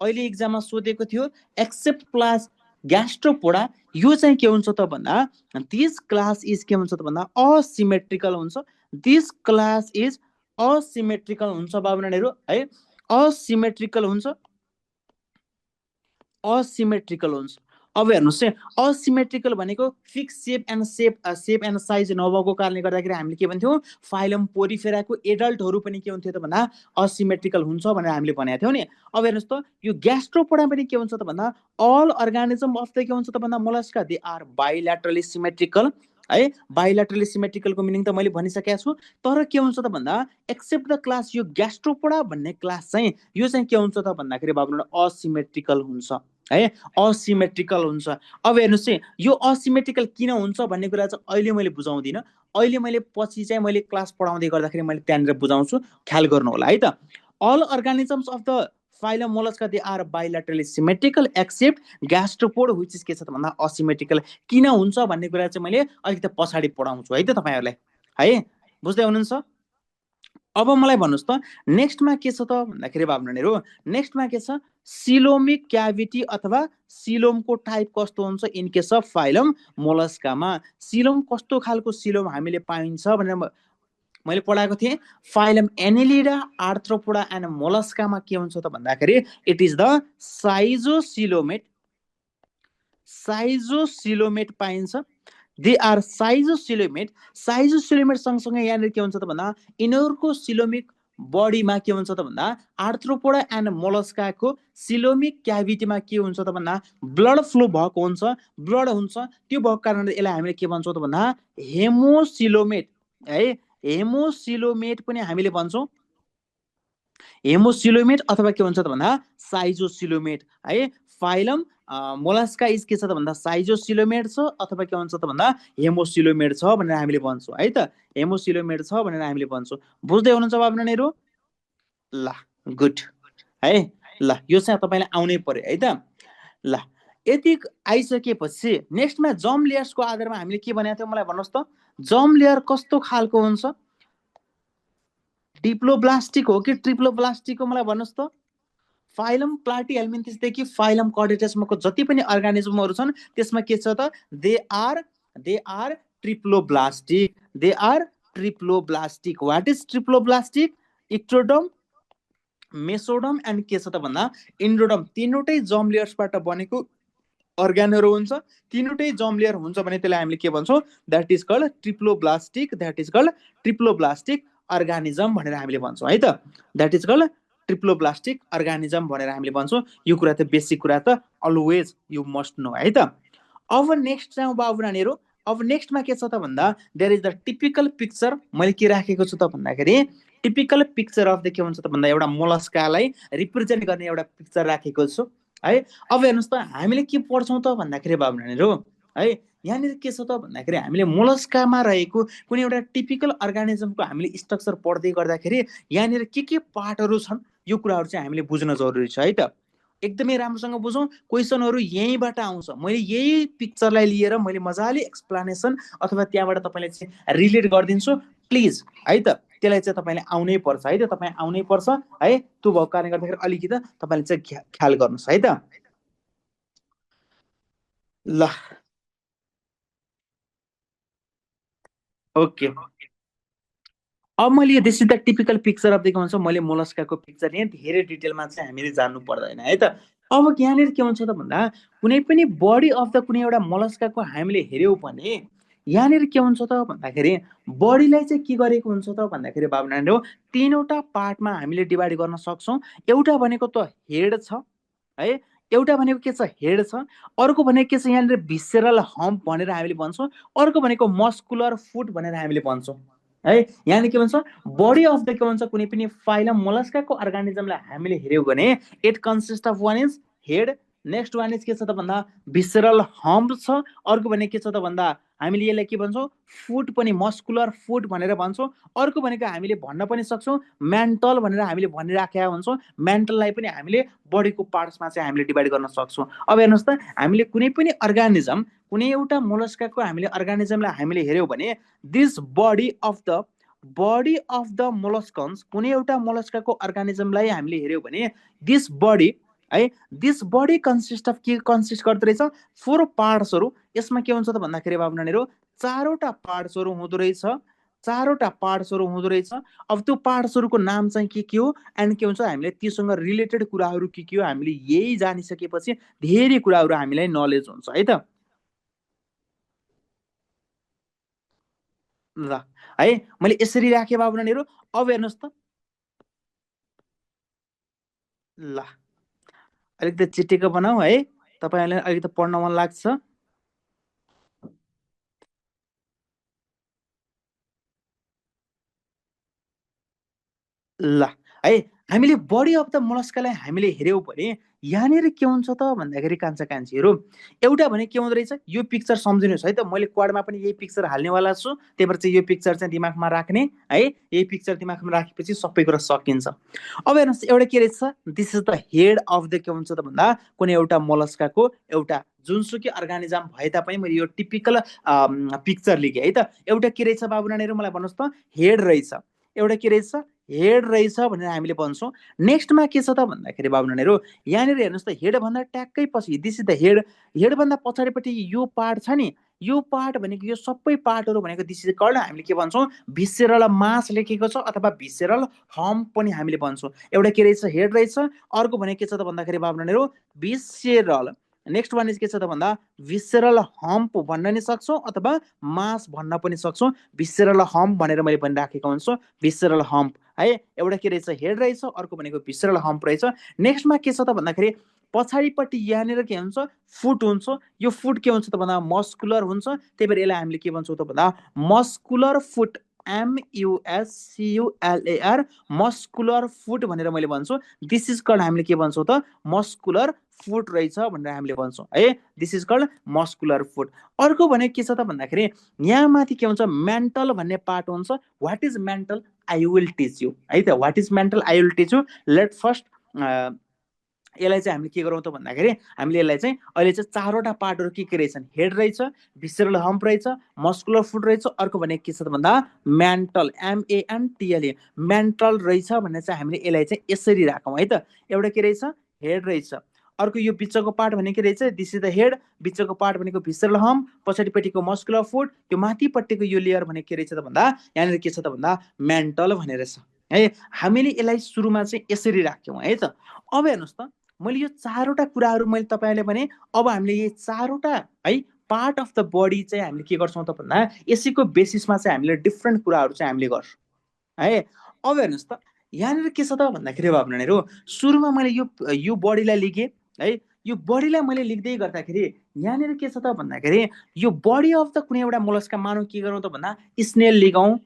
अहिले इक्जाममा सोधेको थियो। एक्सेप्ट क्लास ग्यास्ट्रोपोडा यो चाहिँ के हुन्छ त भन्दा दिस क्लास इज के हुन्छ त भन्दा असिमेट्रिकल हुन्छ। दिस क्लास इज असिमेट्रिकल हुन्छ बाबु नानीहरू है, असिमेट्रिकल हुन्छ, असिमेट्रिकल हुन्छ। अब हेर्नुहोस् है, असिमेट्रिकल भनेको फिक्स सेप एन्ड साइज नभएको कारणले गर्दाखेरि हामीले के भन्थ्यौँ, फाइलम पोरिफेराको एडल्टहरू पनि के हुन्थ्यो त भन्दा असिमेट्रिकल हुन्छ भनेर हामीले भनेको थियौँ नि। अब हेर्नुहोस् त, यो ग्यास्ट्रोपोडा पनि के हुन्छ त भन्दा अल अर्गानिजम अफ द के हुन्छ त भन्दा Mollusca they are bilaterally symmetrical है। बाइल्याटरली सिमेट्रिकलको मिनिङ त मैले भनिसकेको छु। तर के हुन्छ त भन्दा एक्सेप्ट द क्लास, यो ग्यास्ट्रोपोडा भन्ने क्लास चाहिँ यो चाहिँ के हुन्छ त भन्दाखेरि बाबु असिमेट्रिकल हुन्छ है, असिमेट्रिकल हुन्छ। अब हेर्नुहोस् है, यो असिमेट्रिकल किन हुन्छ भन्ने कुरा चाहिँ अहिले मैले बुझाउँदिनँ। अहिले मैले पछि चाहिँ मैले क्लास पढाउँदै गर्दाखेरि मैले त्यहाँनिर बुझाउँछु, ख्याल गर्नु होला है त। All organisms of the phylum Mollusca they are bilaterally symmetrical except gastropod which is के छ त भन्दा असिमेट्रिकल। किन हुन्छ भन्ने कुरा चाहिँ मैले अलिकति पछाडि पढाउँछु है त तपाईँहरूलाई है, बुझ्दै हुनुहुन्छ। अब मलाई भन्नुहोस् त नेक्स्टमा के छ त भन्दाखेरि बाबुनानीहरू, नेक्स्टमा के छ, सिलोमिक क्याभिटी अथवा सिलोमको टाइप कस्तो हुन्छ इन केस अफ फाइलम मोलस्कामा। सिलोम कस्तो खालको सिलोम हामीले पाइन्छ भनेर मैले पढाएको थिएँ। फाइलम एनेलिडा, आर्थ्रोपोडा एन्ड मोलस्कामा के हुन्छ त भन्दाखेरि it is the schizocoelomate, schizocoelomate पाइन्छ। They are साइजोसिलोमेट। साइजोसिलोमेट सँगसँगै यहाँनिर के हुन्छ त भन्दा यिनीहरूको सिलोमिक बडीमा के हुन्छ त भन्दा आर्थ्रोपोडा एन्ड मोलस्काको सिलोमिक क्याभिटीमा के हुन्छ त भन्दा ब्लड फ्लो भएको हुन्छ, ब्लड हुन्छ। त्यो भएको कारणले यसलाई हामीले के भन्छौँ त भन्दा हेमोसिलोमेट है, हेमोसिलोमेट पनि हामीले भन्छौँ, हेमोसिलोमेट अथवा के हुन्छ त भन्दा साइजोसिलोमेट है। फाइलम मोलस्का इज के छ त भन्दा साइजोसिलोमेट छ अथवा के भन्छ त भन्दा हेमोसिलोमेट छ भनेर हामीले भन्छौँ है त, हेमोसिलोमेट छ भनेर हामीले भन्छौँ। बुझ्दै हुनुहुन्छ बाबु नानीहरू? ल गुड है, ल यो चाहिँ तपाईँलाई आउनै पर्यो है त। ल यति आइसकेपछि नेक्स्टमा जम लेयर्सको आधारमा हामीले के भनेको थियौँ मलाई भन्नुहोस् त, जम लेयर कस्तो खालको हुन्छ, डिप्लोब्लास्टिक हो कि ट्रिप्लोब्लास्टिक हो मलाई भन्नुहोस् त। फाइलम प्लाटिहेल्मिन्थिसदेखि फाइलम कर्डेटेसमाको जति पनि अर्गानिजमहरू छन् त्यसमा के छ त, they are triploblastic, they are triploblastic. What is triploblastic? Ectoderm, mesoderm and के छ त भन्दा इन्डोडम, तीनवटै जम लेयर्सबाट बनेको अर्गानहरू हुन्छ। तीनवटै जम लेयर हुन्छ भने त्यसलाई हामीले के भन्छौँ, that is called triploblastic, that is called triploblastic organism भनेर हामीले भन्छौँ है त, that is called triploblastic organism भनेर हामीले भन्छौँ। यो कुरा त बेसिक कुरा त अलवेज यु मस्ट नो है त। अब नेक्स्ट चाहिँ बाबु नानीहरू, अब नेक्स्टमा के छ त भन्दा there is the typical picture. मैले के राखेको छु त भन्दाखेरि टिपिकल पिक्चर अफ द के हुन्छ त भन्दा एउटा मोलस्कालाई रिप्रेजेन्ट गर्ने एउटा पिक्चर राखेको छु है। अब हेर्नुहोस् त हामीले के पढ्छौँ त भन्दाखेरि बाबु नानीहरू है, यहाँनिर के छ त भन्दाखेरि हामीले मोलस्कामा रहेको कुनै एउटा टिपिकल अर्गानिजमको हामीले स्ट्रक्चर पढ्दै गर्दाखेरि यहाँनिर के पार्टहरू छन् यो कुराहरू चाहिँ हामीले बुझ्न जरुरी छ है त। एकदमै राम्रोसँग बुझौँ, क्वेसनहरू यहीँबाट आउँछ। मैले यही पिक्चरलाई लिएर मैले मजाले एक्सप्लेनेसन अथवा त्यहाँबाट तपाईँले चाहिँ रिलेट गरिदिन्छु प्लिज है त। त्यसलाई चाहिँ तपाईँले आउनै पर्छ है त, तपाईँ आउनै पर्छ है। त्यो भएको कारणले गर्दाखेरि अलिकति तपाईँले चाहिँ ख्याल गर्नुहोस् है त। ल ओके, अब मैले this is the typical picture of the के भन्छ, मैले मोलस्काको पिक्चर यहाँ धेरै डिटेलमा चाहिँ हामीले जान्नु पर्दैन है त। अब यहाँनिर के हुन्छ त भन्दा कुनै पनि बडी अफ द कुनै एउटा मोलस्काको हामीले हेऱ्यौँ भने यहाँनिर के हुन्छ त भन्दाखेरि बडीलाई चाहिँ के गरेको हुन्छ त भन्दाखेरि बाबु नानीहरू तीनवटा पार्टमा हामीले डिभाइड गर्न सक्छौँ। एउटा भनेको त हेड छ है, एउटा भनेको के छ हेड छ, अर्को भनेको के छ यहाँनिर भिसेरल हम्प भनेर हामीले भन्छौँ, अर्को भनेको मस्कुलर फुट भनेर हामीले भन्छौँ है। यहाँनिर के भन्छ, बडी अफ द के भन्छ कुनै पनि फाइलम मोलस्काको अर्गानिजमलाई हामीले हेऱ्यौँ भने it consist of one is head, next one is के छ त भन्दा भिसेरल हम्प छ, अर्को भनेको के छ त भन्दा हामीले यसलाई के भन्छौँ फुट पनि मस्कुलर फुट भनेर भन्छौँ, अर्को भनेको हामीले भन्न पनि सक्छौँ मेन्टल भनेर हामीले भनिराखेका हुन्छौँ। मेन्टललाई पनि हामीले बडीको पार्ट्समा चाहिँ हामीले डिभाइड गर्न सक्छौँ। अब हेर्नुहोस् त हामीले कुनै पनि अर्गानिजम कुनै एउटा मोलस्काको हामीले अर्गानिजमलाई हामीले हेऱ्यौँ भने दिस बडी अफ द मोलस्कन्स, कुनै एउटा मोलस्काको अर्गानिजमलाई हामीले हेऱ्यौँ भने दिस बडी है, दिस बडी कन्सिस्ट अफ के कन्सिस्ट गर्दो रहेछ 4 पार्ट्सहरू। यसमा के हुन्छ त भन्दाखेरि बाबु नानीहरू 4वटा पार्ट्सहरू हुँदो रहेछ। चारवटा पार्ट्सहरू हुँदो रहेछ। अब त्यो पार्ट्सहरूको नाम चाहिँ के हो एन्ड के हुन्छ हामीले त्योसँग रिलेटेड कुराहरू के हो हामीले यही जानिसकेपछि धेरै कुराहरू हामीलाई नलेज हुन्छ है त। ल है मैले यसरी राखेँ बाबु नानीहरू। अब हेर्नुहोस् त, ल अलिकति चिटिक्क बनाऊ है, तपाईँहरूलाई अलिकति पढ्न मन लाग्छ। ल है हामीले बडी अफ द मोलस्कालाई हामीले हेऱ्यौँ भने यहाँनिर के हुन्छ त भन्दाखेरि कान्छा कान्छीहरू एउटा भने के हुँदो रहेछ, यो पिक्चर सम्झिनुहोस् है त, मैले क्वाडमा पनि यही पिक्चर हाल्नेवाला छु, त्यही भएर चाहिँ यो पिक्चर चाहिँ दिमागमा राख्ने है। यही पिक्चर दिमागमा राखेपछि सबै कुरा सकिन्छ। अब हेर्नुहोस् एउटा के रहेछ, this is the head of the के हुन्छ त भन्दा कुनै एउटा मोलस्काको एउटा जुनसुकै अर्गानिजम भए तापनि मैले यो टिपिकल पिक्चर लिएँ है त। एउटा के रहेछ बाबु नानीहरू मलाई भन्नुहोस् त, हेड रहेछ, एउटा के रहेछ हेड रहेछ भनेर हामीले भन्छौँ। नेक्स्टमा के छ त भन्दाखेरि बाबु नानीहरू यहाँनिर हेर्नुहोस् त, हेडभन्दा ट्याक्कै पछि दिस इज द हेड, हेडभन्दा पछाडिपट्टि यो पार्ट छ नि, यो पार्ट भनेको यो सबै पार्टहरू भनेको दिस इज कल्ड हामीले के भन्छौँ भिसेरल मास लेखेको छ अथवा भिसेरल हम्प पनि हामीले भन्छौँ। एउटा के रहेछ हेड रहेछ, अर्को भने के छ त भन्दाखेरि बाबु नानीहरू भिसेरल, नेक्स्ट वान इज के छ त भन्दा भिसेरल हम्प भन्न नि सक्छौँ अथवा मास भन्न पनि सक्छौँ। भिसेरल हम्प भनेर मैले भनिराखेको हुन्छु, भिसेरल हम्प है। एउटा के रहेछ हेड रहेछ, अर्को भनेको भिसेरल हम्प रहेछ। नेक्स्टमा के छ त भन्दाखेरि पछाडिपट्टि यहाँनिर के हुन्छ फुट हुन्छ, यो फुट के हुन्छ त भन्दा मस्कुलर हुन्छ, त्यही भएर यसलाई हामीले के भन्छौँ त भन्दा muscular foot, MUSCULAR muscular foot भनेर मैले भन्छु। दिस इज कल्ड हामीले के भन्छौँ त मस्कुलर फुट रहेछ भनेर हामीले भन्छौँ है, this is called muscular foot. अर्को भने के छ त भन्दाखेरि यहाँ माथि के हुन्छ मेन्टल भन्ने पार्ट हुन्छ। What is mantle I will teach you है त, what is mantle I will teach you. Let first यसलाई चाहिँ हामीले के गरौँ त भन्दाखेरि हामीले यसलाई चाहिँ अहिले चाहिँ चारवटा पार्टहरू के रहेछन्, हेड रहेछ, भिसेरल हम्प रहेछ, मस्कुलर फुट रहेछ, अर्को भने के छ त भन्दा मेन्टल MANTL मेन्टल रहेछ भनेर चाहिँ हामीले यसलाई चाहिँ यसरी राखौँ है त। एउटा के रहेछ हेड रहेछ, अर्को यो बिचको पार्ट भनेको रहेछ दिस इज द हेड, बिचको पार्ट भनेको भिसेरल हम्प, पछाडिपट्टिको मस्कुलर फुट, त्यो माथिपट्टिको यो लेयर भनेको के रहेछ त भन्दा यहाँनिर के छ त भन्दा मेन्टल भनेर छ है। हामीले यसलाई सुरुमा चाहिँ यसरी राख्यौँ है त। अब हेर्नुहोस् त, मैले यो चारवटा कुराहरू मैले तपाईँहरूले भने अब हामीले यो चारवटा है पार्ट अफ द बडी चाहिँ हामीले के गर्छौँ त भन्दा यसैको बेसिसमा चाहिँ हामीले डिफ्रेन्ट कुराहरू चाहिँ हामीले गर्छौँ है। अब हेर्नुहोस् त यहाँनिर के छ त भन्दाखेरि बाबु नानीहरू सुरुमा मैले यो बडीलाई लिखेँ है, यो बडीलाई मैले लेख्दै गर्दाखेरि यहाँनिर के छ त भन्दाखेरि यो बडी अफ द कुनै एउटा मोलस्का मानौँ के गरौँ त भन्दा स्नेल लिगौँ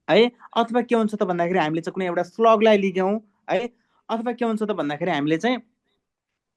है, अथवा के हुन्छ त भन्दाखेरि हामीले चाहिँ कुनै एउटा स्लगलाई लिगौँ है, अथवा के हुन्छ त भन्दाखेरि हामीले चाहिँ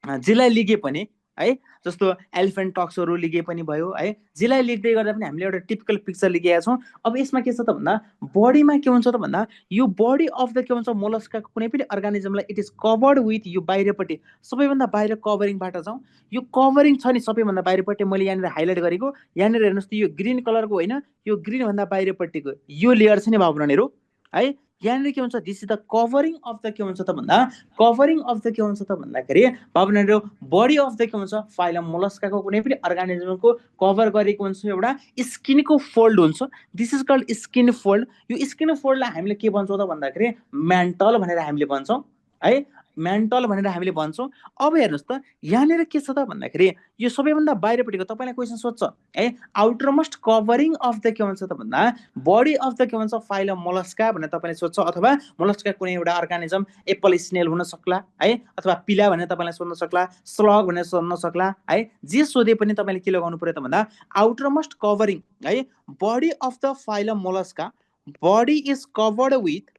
जेलाई लिगे पनि है, जस्तो एलिफेन्ट टक्सहरू लिगे पनि भयो है, जेलाई लेख्दै गर्दा पनि हामीले एउटा टिपिकल पिक्चर लेखेका छौँ। अब यसमा के छ त भन्दा बडीमा के हुन्छ त भन्दा यो बडी अफ द के भन्छ मोलस्काको कुनै पनि अर्गानिजमलाई इट इज कभर्ड विथ यो बाहिरपट्टि सबैभन्दा बाहिर कभरिङबाट जाउँ, यो कभरिङ छ नि सबैभन्दा बाहिरपट्टि मैले यहाँनिर हाइलाइट गरेको, यहाँनिर हेर्नुहोस् त यो ग्रिन कलरको होइन, यो ग्रिनभन्दा बाहिरपट्टिको यो लेयर छ नि बाबु नानीहरू है, यहाँनिर के हुन्छ this is the covering of the के हुन्छ त भन्दा कभरिङ अफ द के हुन्छ त भन्दाखेरि बाबु नानीहरू बडी अफ द के हुन्छ फाइलम मोलस्काको कुनै पनि अर्गानिजमको कभर गरेको हुन्छ एउटा स्किनको फोल्ड हुन्छ, this is called skin fold. यो स्किन फोल्डलाई हामीले के भन्छौँ त भन्दाखेरि मेन्टल भनेर हामीले भन्छौँ है, मेन्टल भनेर हामीले भन्छौँ। अब हेर्नुहोस् त यहाँनिर के छ त भन्दाखेरि यो सबैभन्दा बाहिरपट्टिको तपाईँलाई क्वेसन सोध्छ है outer most covering of the के भन्छ त भन्दा बडी अफ द के भन्छ फाइलम मोलस्का भनेर तपाईँले सोध्छ, अथवा मोलस्का कुनै एउटा अर्गानिजम एप्पल स्नेल हुन सक्ला है, अथवा पिला भनेर तपाईँलाई सोध्न सक्ला, स्लग भनेर सोध्न सक्ला है, जे सोधे पनि तपाईँले के लगाउनु पर्यो त भन्दा आउटर मोस्ट कभरिङ है body of the phylum Mollusca, body is covered with,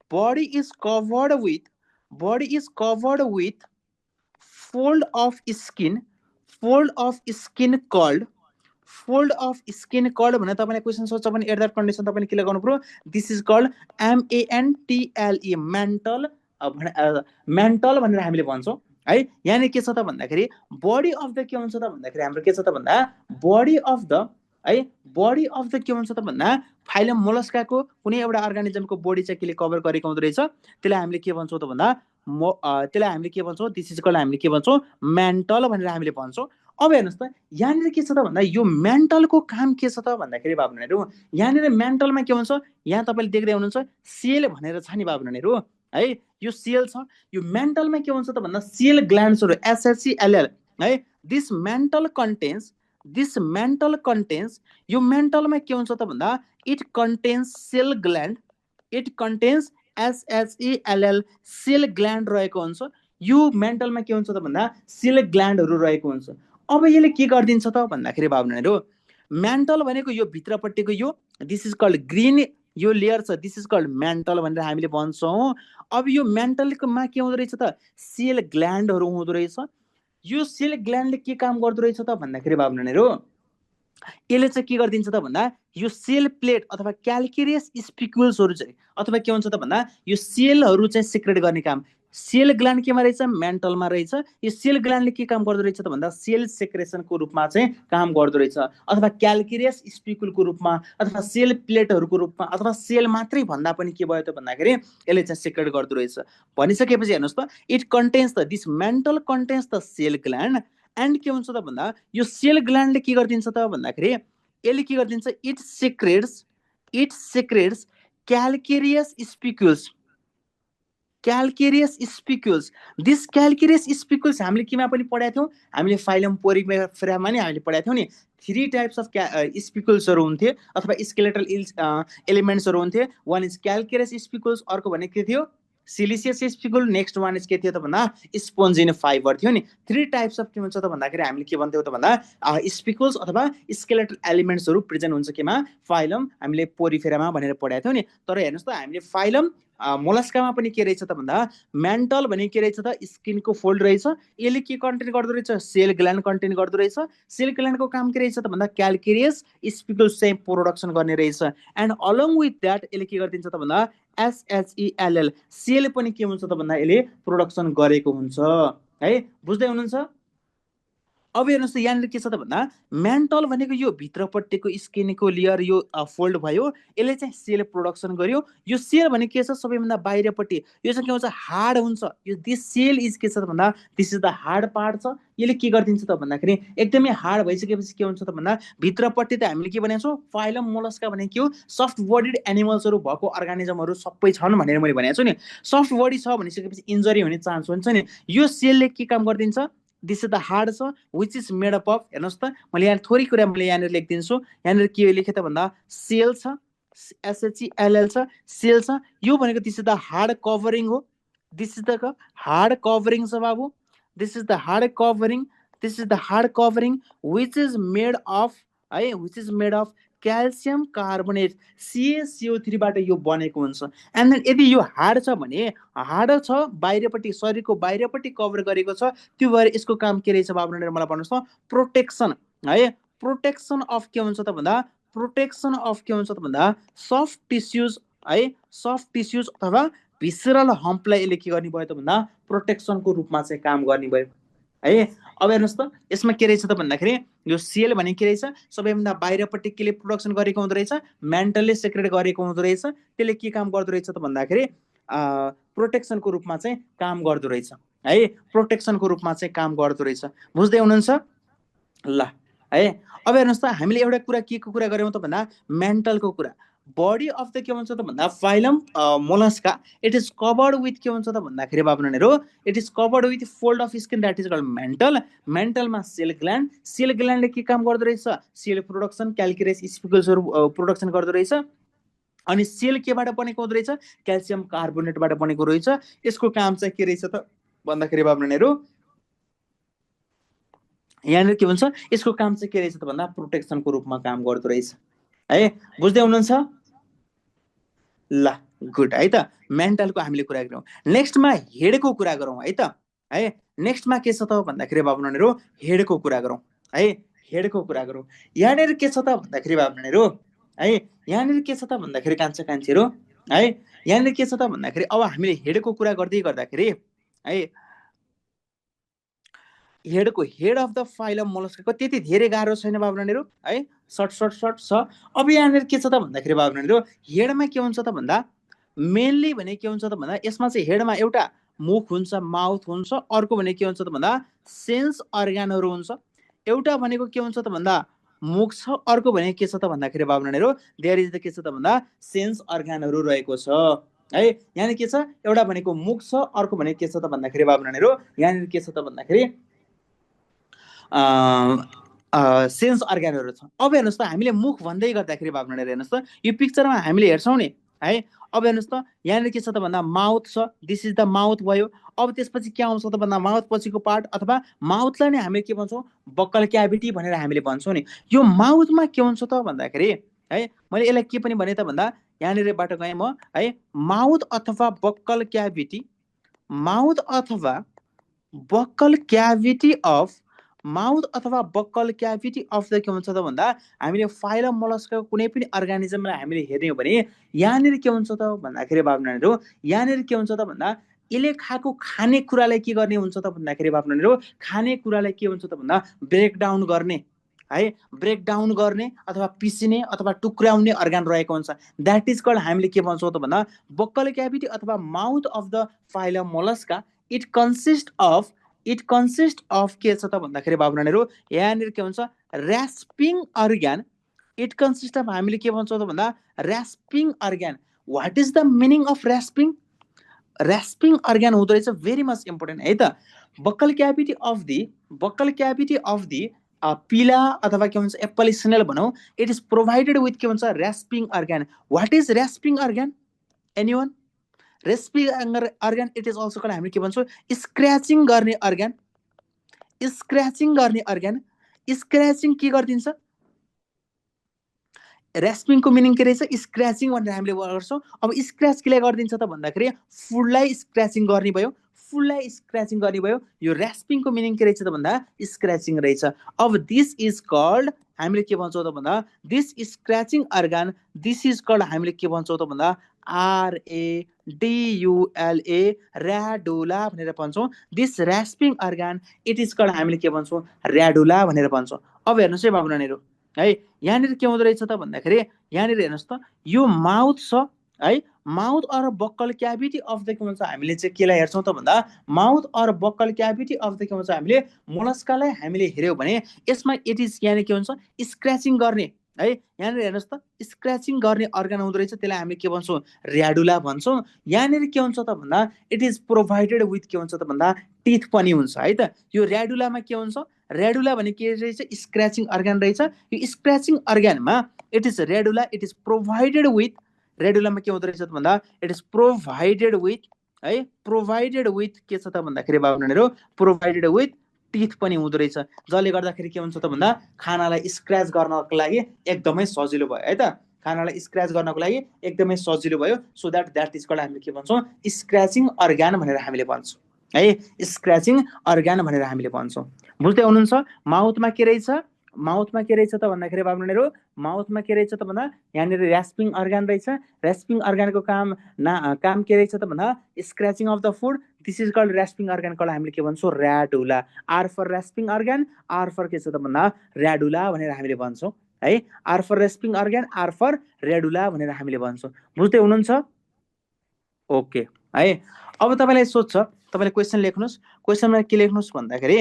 body is covered with, body is covered with fold of skin, fold of skin called, fold of skin called भनेर तपाईँले question सोध्छ भने at that condition तपाईँले के लगाउनु पर्यो this is called MANTLE mantle, mantle भनेर हामीले भन्छौँ है। यहाँनिर के छ त भन्दाखेरि बडी अफ द के हुन्छ त भन्दाखेरि हाम्रो के छ त भन्दा बडी अफ द है, बडी अफ द के भन्छ त भन्दा फाइलम मोलस्काको कुनै एउटा अर्गानिजमको बडी चाहिँ केले कभर गरेको हुँदो रहेछ, त्यसलाई हामीले के भन्छौँ त भन्दा त्यसलाई हामीले के भन्छौँ दिस इज कल्ड हामीले के भन्छौँ मेन्टल भनेर हामीले भन्छौँ। अब हेर्नुहोस् त यहाँनिर के छ त भन्दा यो मेन्टलको काम के छ त भन्दाखेरि बाबुनानीहरू यहाँनिर मेन्टलमा के हुन्छ यहाँ तपाईँले देख्दै हुनुहुन्छ सेल भनेर छ नि बाबुनानीहरू है यो सेल छ यो मेन्टलमा के हुन्छ त भन्दा सेल ग्ल्यान्ड्सहरू SHELL है दिस मेन्टल कन्टेन्स यो मेन्टलमा के हुन्छ त भन्दा it contains shell gland it contains SHELL shell gland रहेको हुन्छ यो मेन्टलमा के हुन्छ त भन्दा सेल ग्ल्यान्डहरू रहेको हुन्छ अब यसले के गरिदिन्छ त भन्दाखेरि बाबुनानीहरू मेन्टल भनेको यो भित्रपट्टिको यो दिस इज कल्ड ग्रीन यो लेयर छ दिस इज कल्ड मेन्टल भनेर हामीले भन्छौँ अब यो मेन्टलमा के हुँदो रहेछ त सेल ग्ल्यान्डहरू हुँदो रहेछ यो सेल ग्ल्यान्डले के काम गर्दो रहेछ त भन्दाखेरि बाबुनानीहरू यसले चाहिँ के गरिदिन्छ त भन्दा यो सेल प्लेट अथवा क्याल्केरियस स्पिक्युल्सहरू चाहिँ अथवा के हुन्छ त भन्दा यो सेलहरू चाहिँ सिक्रेट गर्ने काम सेल ग्ल्यान्ड केमा रहेछ मेन्टलमा रहेछ यो सेल ग्ल्यान्डले के काम गर्दो रहेछ त भन्दा सेल सेक्रेसनको रूपमा चाहिँ काम गर्दो रहेछ अथवा क्याल्केरियस स्पिक्युलको रूपमा अथवा सेल प्लेटहरूको रूपमा अथवा सेल मात्रै भन्दा पनि के भयो त भन्दाखेरि यसले चाहिँ सिक्रेट गर्दो रहेछ भनिसकेपछि हेर्नुहोस् त it contains the this mantle contains the shell gland and के हुन्छ त भन्दा यो सेल ग्ल्यान्डले के गरिदिन्छ त भन्दाखेरि यसले के गरिदिन्छ इट सेक्रेट्स क्याल्केरियस स्पिक्युल्स दिस क्याल्केरियस स्पिक्युल्स हामीले केमा पनि पढाएको थियौँ हामीले फाइलम पोरिफेरामा नि हामीले पढाएको थियौँ नि 3 टाइप्स अफ स्पिक्युल्सहरू हुन्थे अथवा स्केलेटल एलिमेन्ट्सहरू हुन्थे वान इज क्याल्केरियस स्पिक्युल्स अर्को भने के थियो सिलिसियस स्पिक्युल नेक्स्ट वान इज के थियो त भन्दा स्पोन्जिन फाइबर थियो नि 3 टाइप्स अफ के हुन्छ त भन्दाखेरि हामीले के भन्थ्यौँ त भन्दा स्पिक्युल्स अथवा स्केलेटल एलिमेन्ट्सहरू प्रेजेन्ट हुन्छ केमा फाइलम हामीले पोरिफेरामा भनेर पढाएको थियौँ नि तर हेर्नुहोस् त हामीले फाइलम मोलस्कामा पनि के रहेछ त भन्दा मेन्टल भने के रहेछ त स्किनको फोल्ड रहेछ यसले के कन्टेन गर्दो रहेछ सेल ग्ल्यान्ड कन्टेन गर्दो रहेछ सेल ग्ल्यान्डको काम के रहेछ त भन्दा क्याल्केरियस स्पिक्युल्स चाहिँ प्रोडक्सन गर्ने रहेछ एन्ड अलङ विथ द्याट यसले के गरिदिन्छ त भन्दा SHELL सेल पनि के हुन्छ त भन्दा यसले प्रोडक्सन गरेको हुन्छ है बुझ्दै हुनुहुन्छ अब हेर्नुहोस् त यहाँनिर के छ त भन्दा मेन्टल भनेको यो भित्रपट्टिको स्किनको लेयर यो फोल्ड भयो यसले चाहिँ सेल प्रोडक्सन गर्यो यो सेल भने के छ सबैभन्दा बाहिरपट्टि यो चाहिँ के हुन्छ हार्ड हुन्छ यो दिस सेल इज के छ त भन्दा this is the hard part छ यसले के गरिदिन्छ त भन्दाखेरि एकदमै हार्ड भइसकेपछि के हुन्छ त भन्दा भित्रपट्टि त हामीले के भनेको छौँ फाइलम मोलस्का भनेको के हो सफ्ट बडिड एनिमल्सहरू भएको अर्गानिजमहरू सबै छन् भनेर मैले भनेको छु नि सफ्ट बडी छ भनिसकेपछि इन्जरी हुने चान्स हुन्छ नि यो सेलले के काम गरिदिन्छ दिस इज द हार्ड छ which is made up of हेर्नुहोस् त मैले यहाँ थोरै कुरा मैले यहाँनिर लेखिदिन्छु यहाँनिर के लेखेँ त भन्दा सेल छ SHELL छ सेल छ यो भनेको this is the hard covering हो this is the hard covering छ बाबु this is the hard covering which is made of है which is made of calcium carbonate CaCO3 बाट यो बनेको हुन्छ एन्ड देन यदि यो हार्ड छ भने हार्ड छ बाहिरपट्टि शरीरको बाहिरपट्टि कभर गरेको छ त्यो भएर यसको काम के रहेछ बाबुनाले मलाई भन्नुहोस् त प्रोटेक्सन है प्रोटेक्सन अफ के हुन्छ त भन्दा प्रोटेक्सन अफ के हुन्छ त भन्दा सफ्ट टिस्युज है सफ्ट टिस्युज अथवा भिसरल हम्पलाई यसले के गर्ने भयो त भन्दा प्रोटेक्सनको रूपमा चाहिँ काम गर्ने भयो है अब हेर्नुहोस् त यसमा के रहेछ त भन्दाखेरि यो सेल भने के रहेछ सबैभन्दा बाहिरपट्टि केले प्रोडक्सन गरेको हुँदो रहेछ मेन्टलले सेक्रेट गरेको हुँदो रहेछ त्यसले के काम गर्दो रहेछ त भन्दाखेरि प्रोटेक्सनको रूपमा चाहिँ काम गर्दो रहेछ है प्रोटेक्सनको रूपमा चाहिँ काम गर्दो रहेछ बुझ्दै हुनुहुन्छ ल है अब हेर्नुहोस् त हामीले एउटा कुरा के को कुरा गर्यौँ त भन्दा मेन्टलको कुरा बडी अफ द के भन्छ त भन्दा phylum Mollusca it is covered with के भन्छ त भन्दाखेरि बाबुनानीहरू it is covered with fold of skin that is called मेन्टलमा सेल ग्ल्यान्डले के काम गर्दो रहेछ सेल प्रोडक्सन क्याल्केरियस स्पिक्युल्सहरू प्रोडक्सन गर्दो रहेछ अनि सेल केबाट बनेको हुँदो रहेछ क्याल्सियम कार्बोनेटबाट बनेको रहेछ यसको काम चाहिँ के रहेछ त भन्दाखेरि बाबुनानीहरू यहाँनिर के भन्छ यसको काम चाहिँ के रहेछ त भन्दा प्रोटेक्सनको रूपमा काम गर्दो रहेछ है बुझ्दै हुनुहुन्छ ल गुड है त मेन्टलको हामीले कुरा गरौँ नेक्स्टमा हेडको कुरा गरौँ है त है नेक्स्टमा के छ त भन्दाखेरि बाबुनानीहरू हेडको कुरा गरौँ है हेडको कुरा गरौँ यहाँनिर के छ त भन्दाखेरि बाबुनानीहरू है यहाँनिर के छ त भन्दाखेरि कान्छा कान्छीहरू है यहाँनिर के छ त भन्दाखेरि अब हामीले हेडको कुरा गर्दै गर्दाखेरि है हेडको हेड अफ द फाइलम मोलस्काको त्यति धेरै गाह्रो छैन बाबुनानीहरू है सर्ट छ अब यहाँनिर के छ त भन्दाखेरि बाबुनानीहरू हेडमा के हुन्छ त भन्दा मेनली भने के हुन्छ त भन्दा यसमा चाहिँ हेडमा एउटा मुख हुन्छ माउथ हुन्छ अर्को भने के हुन्छ त भन्दा सेन्स अर्गानहरू हुन्छ एउटा भनेको के हुन्छ त भन्दा मुख छ, अर्को भनेको के छ त भन्दाखेरि बाबुनानीहरू देयर इज द के छ त भन्दा सेन्स अर्गानहरू रहेको छ है। यहाँनिर के छ, एउटा भनेको मुख छ, अर्को भनेको के छ त भन्दाखेरि बाबुनानीहरू यहाँनिर के छ त भन्दाखेरि सेन्स अर्गानहरू छ। अब हेर्नुहोस् त हामीले मुख भन्दै गर्दाखेरि बाबुनानीहरू हेर्नुहोस् त यो पिक्चरमा हामीले हेर्छौँ नि है। अब हेर्नुहोस् त यहाँनिर के छ त भन्दा माउथ छ, दिस इज द माउथ भयो। अब त्यसपछि के आउँछ त भन्दा माउथ पछिको पार्ट अथवा माउथलाई नै हामीले के भन्छौँ, बक्कल क्याभिटी भनेर हामीले भन्छौँ नि। यो माउथमा के हुन्छ त भन्दाखेरि है, मैले यसलाई के पनि भने त भन्दा यहाँनिरबाट गएँ म है, माउथ अथवा बक्कल क्याभिटी, माउथ अथवा बक्कल क्याभिटी अफ, माउथ अथवा बक्कल क्याभिटी अफ द के हुन्छ त भन्दा हामीले फाइलम मोलस्कको कुनै पनि अर्गानिजमलाई हामीले हेर्ने हो भने यहाँनिर के हुन्छ त भन्दाखेरि बाबुनानीहरू यहाँनिर के हुन्छ त भन्दा यसले खाएको खानेकुरालाई के गर्ने हुन्छ त भन्दाखेरि बाबुनानीहरू खानेकुरालाई के हुन्छ त भन्दा ब्रेकडाउन गर्ने है, ब्रेकडाउन गर्ने अथवा पिसिने अथवा टुक्राउने अर्गान रहेको हुन्छ। द्याट इज कल्ड हामीले के भन्छौँ त भन्दा बक्कल क्याभिटी अथवा mouth of the phylum Mollusca. It consist of के छ त भन्दाखेरि बाबुनानीहरू यहाँनिर के हुन्छ rasping organ. It consist of हामीले के भन्छौँ त भन्दा rasping organ. What is the meaning of rasping? Rasping organ हुँदो रहेछ, भेरी मच इम्पोर्टेन्ट है त। बक्कल क्याभिटी अफ दि पिला अथवा के भन्छ एप्पल स्नेल भनौँ, इट इज प्रोभाइडेड विथ के भन्छ rasping organ. What is rasping organ? Anyone? Rasping organ it is also called हामीले के भन्छौँ स्क्रैचिङ गर्ने अर्गान। स्क्रैचिङ गर्ने अर्गान, स्क्रैचिङ के गरिदिन्छ? रेस्पिङको मिनिङ के रहेछ? स्क्रैचिङ भनेर हामीले गर्छौँ। अब स्क्रैच केले गरिदिन्छ त भन्दाखेरि फुडलाई स्क्रैचिङ गर्ने भयो, फुडलाई स्क्रैचिङ गर्ने भयो। यो रेस्पिङको मिनिङ के रहेछ त भन्दा स्क्रैचिङ रहेछ। अब दिस इज कल्ड हामीले के भन्छौँ त भन्दा this scratching organ, this is called हामीले के भन्छौँ त भन्दा RADULA ऱ्याडुला भनेर भन्छौँ। This rasping organ it is called हामीले के भन्छौँ ऱ्याडुला भनेर भन्छौँ। अब हेर्नुहोस् है बाबुनानीहरू है, यहाँनिर के हुँदो रहेछ त भन्दाखेरि यहाँनिर हेर्नुहोस् त यो माउथ छ है, mouth or buccal cavity of the के भन्छ हामीले चाहिँ केलाई हेर्छौँ त भन्दा mouth or buccal cavity of the के भन्छ हामीले मोलस्कालाई हामीले हेऱ्यौँ भने यसमा इट इज यहाँनिर के भन्छ स्क्रैचिङ गर्ने है। यहाँनिर हेर्नुहोस् त स्क्रैचिङ गर्ने अर्गान हुँदो रहेछ, त्यसलाई हामीले के भन्छौँ ऱ्याडुला भन्छौँ। यहाँनिर के हुन्छ त भन्दा इट इज प्रोभाइडेड विथ के हुन्छ त भन्दा टिथ पनि हुन्छ है त। यो ऱ्याडुलामा के हुन्छ, ऱ्याडुला भने के रहेछ स्क्रैचिङ अर्गान रहेछ। यो स्क्रैचिङ अर्गानमा it is radula, it is provided with, ऱ्याडुलामा के हुँदो रहेछ त भन्दा इट इज प्रोभाइडेड विथ है, प्रोभाइडेड विथ के छ त भन्दाखेरि बाबुनानीहरू प्रोभाइडेड विथ टिथ पनि हुँदो रहेछ, जसले गर्दाखेरि के हुन्छ त भन्दा खानालाई स्क्रैच गर्नको लागि एकदमै सजिलो भयो है त। खानालाई स्क्रैच गर्नको लागि एकदमै सजिलो भयो। सो द्याट इज कल्ड हामीले के भन्छौँ स्क्रैचिङ अर्गान भनेर हामीले भन्छौँ है, स्क्रैचिङ अर्गान भनेर हामीले भन्छौँ। बुझ्दै हुनुहुन्छ? माउथमा के रहेछ, माउथमा के रहेछ त भन्दाखेरि बाबुनानीहरू माउथमा के रहेछ त भन्दा यहाँनिर ऱ्यास्पिङ अर्गान रहेछ। ऱ्यास्पिङ अर्गानको काम के रहेछ त भन्दा scratching of the food. This is called rasping organ, called हामीले के भन्छौँ radula. R for rasping organ, R for के छ त भन्दा ऱ्याडुला भनेर हामीले भन्छौँ है। R for rasping organ, R for radula भनेर हामीले भन्छौँ। बुझ्दै हुनुहुन्छ? ओके है। अब तपाईँलाई सोध्छ, तपाईँले क्वेसन लेख्नुहोस्। क्वेसनमा के लेख्नुहोस् भन्दाखेरि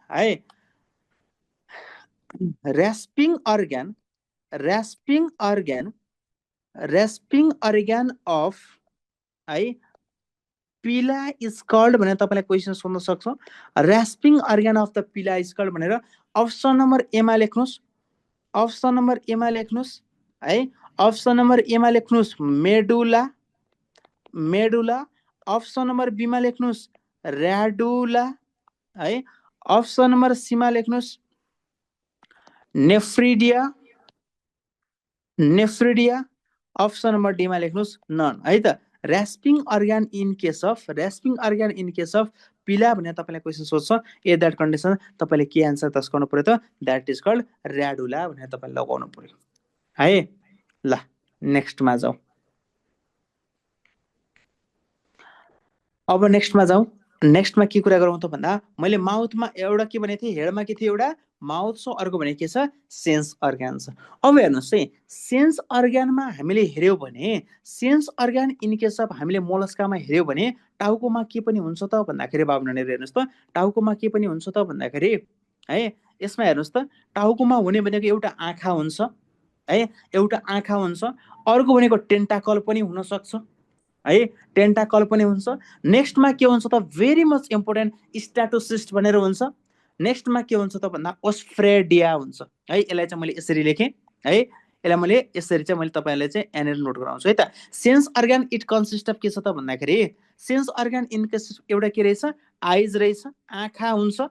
है ऱ्यास्पिङ अर्गान, ऱ्यास्पिङ अर्गान, ऱ्यास्पिङ अर्गान अफ है पिला इज कल्ड भनेर तपाईँलाई क्वेसन सोध्न सक्छ। ऱ्यास्पिङ अर्गान अफ द पिला इज कल्ड भनेर अप्सन नम्बर एमा लेख्नुहोस्, अप्सन नम्बर एमा लेख्नुहोस् है, अप्सन नम्बर एमा लेख्नुहोस् मेडुला, मेडुला। अप्सन नम्बर बीमा लेख्नुहोस् ऱ्याडुला है, अप्सन नम्बर सीमा लेख्नुहोस् नेफ्रिडिया, नेफ्रिडिया। अप्सन नम्बर डीमा लेख्नुहोस् नन है त। Rasping organ in case of, rasping organ in case of pila भनेर तपाईँलाई क्वेसन सोध्छ। ए द्याट कन्डिसन तपाईँले के एन्सर दस गर्नु पर्यो त द्याट इज कल्ड ऱ्याडुला भनेर तपाईँले लगाउनु पर्यो है। ल नेक्स्टमा जाउँ, अब नेक्स्टमा जाउँ। नेक्स्टमा के कुरा गरौँ त भन्दा मैले माउथमा एउटा के भनेको थिएँ, हेडमा के थियो एउटा माउथ छ, अर्को भनेको के छ सेन्स अर्गान छ। अब हेर्नुहोस् है सेन्स अर्गानमा हामीले हेऱ्यौँ भने sense organ in case of हामीले मोलस्कामा हेऱ्यौँ भने टाउकोमा के पनि हुन्छ त भन्दाखेरि बाबुनानीहरू हेर्नुहोस् त टाउकोमा के पनि हुन्छ त भन्दाखेरि है यसमा हेर्नुहोस् त, टाउकोमा हुने भनेको एउटा आँखा हुन्छ है, एउटा आँखा हुन्छ, अर्को भनेको टेन्टाकल पनि हुन सक्छ है, टेन्टाकल पनि हुन्छ। नेक्स्टमा के हुन्छ त, भेरी मच इम्पोर्टेन्ट, स्ट्याटोसिस्ट भनेर हुन्छ। नेक्स्टमा के हुन्छ त भन्दा ओस्फ्रेडिया हुन्छ है। यसलाई चाहिँ मैले यसरी लेखेँ है, यसलाई मैले यसरी चाहिँ मैले तपाईँलाई चाहिँ यहाँनिर नोट गराउँछु है त। Sense organ it consist of के छ त भन्दाखेरि, सेन्स अर्गान इन एउटा के रहेछ, आइज रहेछ, आँखा हुन्छ।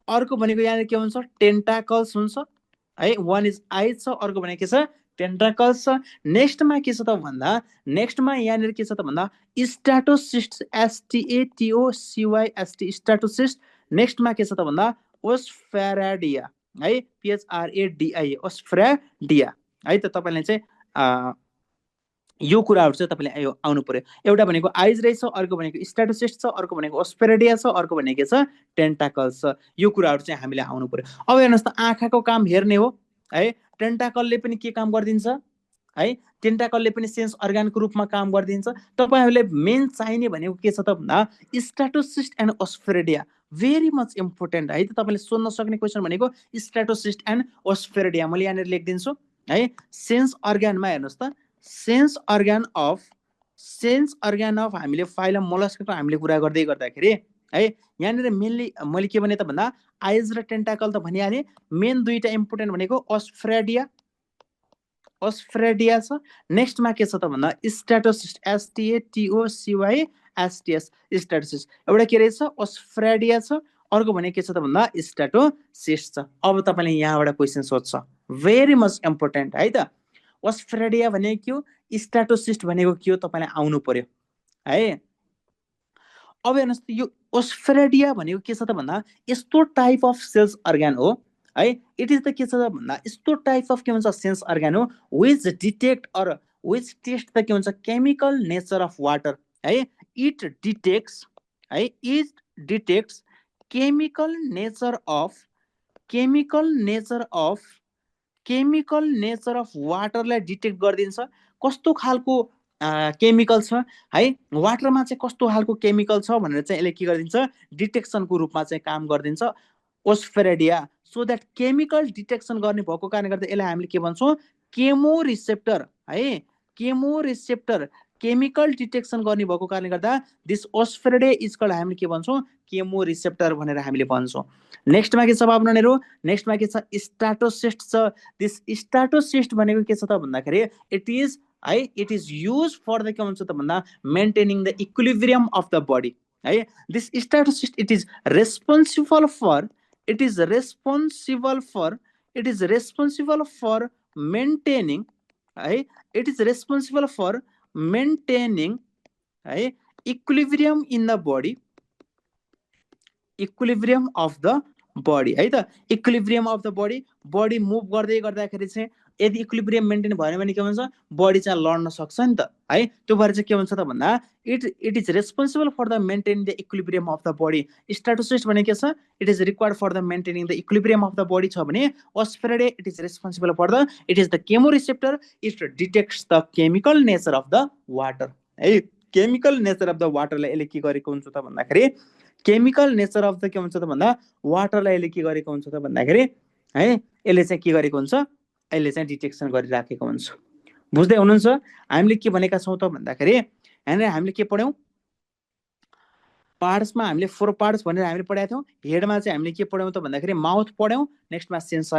अर्को भनेको यहाँनिर के हुन्छ, टेन्टाकल्स हुन्छ है। वान इज आइज छ, अर्को भनेको के छ, टेन्टाकल्स छ। नेक्स्टमा के छ त भन्दा, नेक्स्टमा यहाँनिर के छ त भन्दा स्ट्याटोसिस्ट, STATOCYST, स्ट्याटोसिस्ट। नेक्स्टमा के छ त भन्दा ओस्फेराडिया है, PHRADIA, ओस्फ्रेडिया है त। तपाईँले चाहिँ यो कुराहरू चाहिँ तपाईँले आउनु पर्यो। एउटा भनेको आइज रहेछ, अर्को भनेको स्ट्याटोसिस्ट छ, अर्को भनेको ओस्फेराडिया छ, अर्को भनेको के छ, टेन्टाकल्स छ। यो कुराहरू चाहिँ हामीले आउनु पर्यो। अब हेर्नुहोस् त, आँखाको काम हेर्ने हो है, टेन्टाकलले पनि के काम गरिदिन्छ है, टेन्टाकलले पनि सेन्स अर्गानको रूपमा काम गरिदिन्छ। तपाईँहरूले मेन चाहिने भनेको के छ त भन्दा statocyst and osphradia, very much important है त। तपाईँले सोध्न सक्ने क्वेसन भनेको स्ट्याटोसिस्ट एन्ड ओस्फेराडिया, मैले यहाँनिर लेखिदिन्छु है। सेन्स अर्गानमा हेर्नुहोस् त, सेन्स अर्गान अफ हामीले फाइलम मोलस्कको हामीले कुरा गर्दै गर्दाखेरि है, यहाँनिर मेनली मैले के भने त भन्दा आइज र टेन्टाकल त भनिहालेँ। मेन दुईटा इम्पोर्टेन्ट भनेको ओस्फ्रेडिया छ। नेक्स्टमा के छ त भन्दा स्ट्याटोसिस्ट, STATOCYSTS, स्ट्याटोसिस्ट। एउटा के रहेछ, ओस्फ्रेडिया छ, अर्को भनेको के छ त भन्दा स्ट्याटोसिस्ट छ। अब तपाईँले यहाँबाट क्वेसन सोध्छ, भेरी मच इम्पोर्टेन्ट है त। ओस्फ्रेडिया भनेको के हो, स्ट्याटोसिस्ट भनेको के हो, तपाईँलाई आउनु पर्यो है। अब हेर्नुहोस् त, यो ओस्फ्रेडिया भनेको के छ त भन्दा यस्तो टाइप अफ सेल्स अर्गान हो है। इट इज त के छ त भन्दा यस्तो टाइप अफ के भन्छ सेन्स अर्गान हो which detect or which taste त के भन्छ केमिकल नेचर अफ वाटर है। इट डिटेक्ट्स है, it detects chemical nature of वाटरलाई डिटेक्ट गरिदिन्छ। कस्तो खालको केमिकल छ है, वाटरमा चाहिँ कस्तो खालको केमिकल छ भनेर चाहिँ यसले के गरिदिन्छ, डिटेक्सनको रूपमा चाहिँ काम गरिदिन्छ ओस्फेराडिया। सो द्याट केमिकल डिटेक्सन गर्ने भएको कारणले गर्दा यसलाई हामीले के भन्छौँ, केमो रिसेप्टर है, केमो रिसेप्टर। केमिकल डिटेक्सन गर्ने भएको कारणले गर्दा दिस ओस्फेराडिया इज कल्ड, हामीले के भन्छौँ, केमो रिसेप्टर भनेर हामीले भन्छौँ। नेक्स्टमा के छ बाबुनानीहरू, नेक्स्टमा के छ, स्ट्याटोसिस्ट छ। दिस स्ट्याटोसिस्ट भनेको के छ त भन्दाखेरि इट इज है, it is use for the के भन्छ त भन्दा maintaining the equilibrium of the body है। This statocyst it is responsible for maintaining है, it is responsible for maintaining है equilibrium in the body, equilibrium of the body है त। Equilibrium of the body move गर्दै गर्दाखेरि चाहिँ यदि equilibrium maintain भएन भने के भन्छ, बडी चाहिँ लड्न सक्छ नि त है। त्यो भएर चाहिँ के भन्छ त भन्दा it is responsible for the maintaining the equilibrium of the body. Statocyst भनेको के छ, it is required for the maintaining the equilibrium of the body छ भने osphradia it is responsible for the, it is the chemo receptor, it detects the chemical nature of the water है। Chemical nature of the वाटरलाई यसले के गरेको हुन्छ त भन्दाखेरि, केमिकल नेचर अफ द के हुन्छ त भन्दा वाटरलाई यसले के गरेको हुन्छ त भन्दाखेरि है, यसले चाहिँ के गरेको हुन्छ, यसले चाहिँ डिटेक्सन गरिराखेको हुन्छ। बुझ्दै हुनुहुन्छ हामीले के भनेका छौँ त भन्दाखेरि, यहाँनिर हामीले के पढ्यौँ, पार्ट्समा हामीले 4 पार्ट्स भनेर हामीले पढाएको थियौँ। हेडमा चाहिँ हामीले के पढ्यौँ त भन्दाखेरि माउथ पढ्यौँ। नेक्स्टमा सेन्स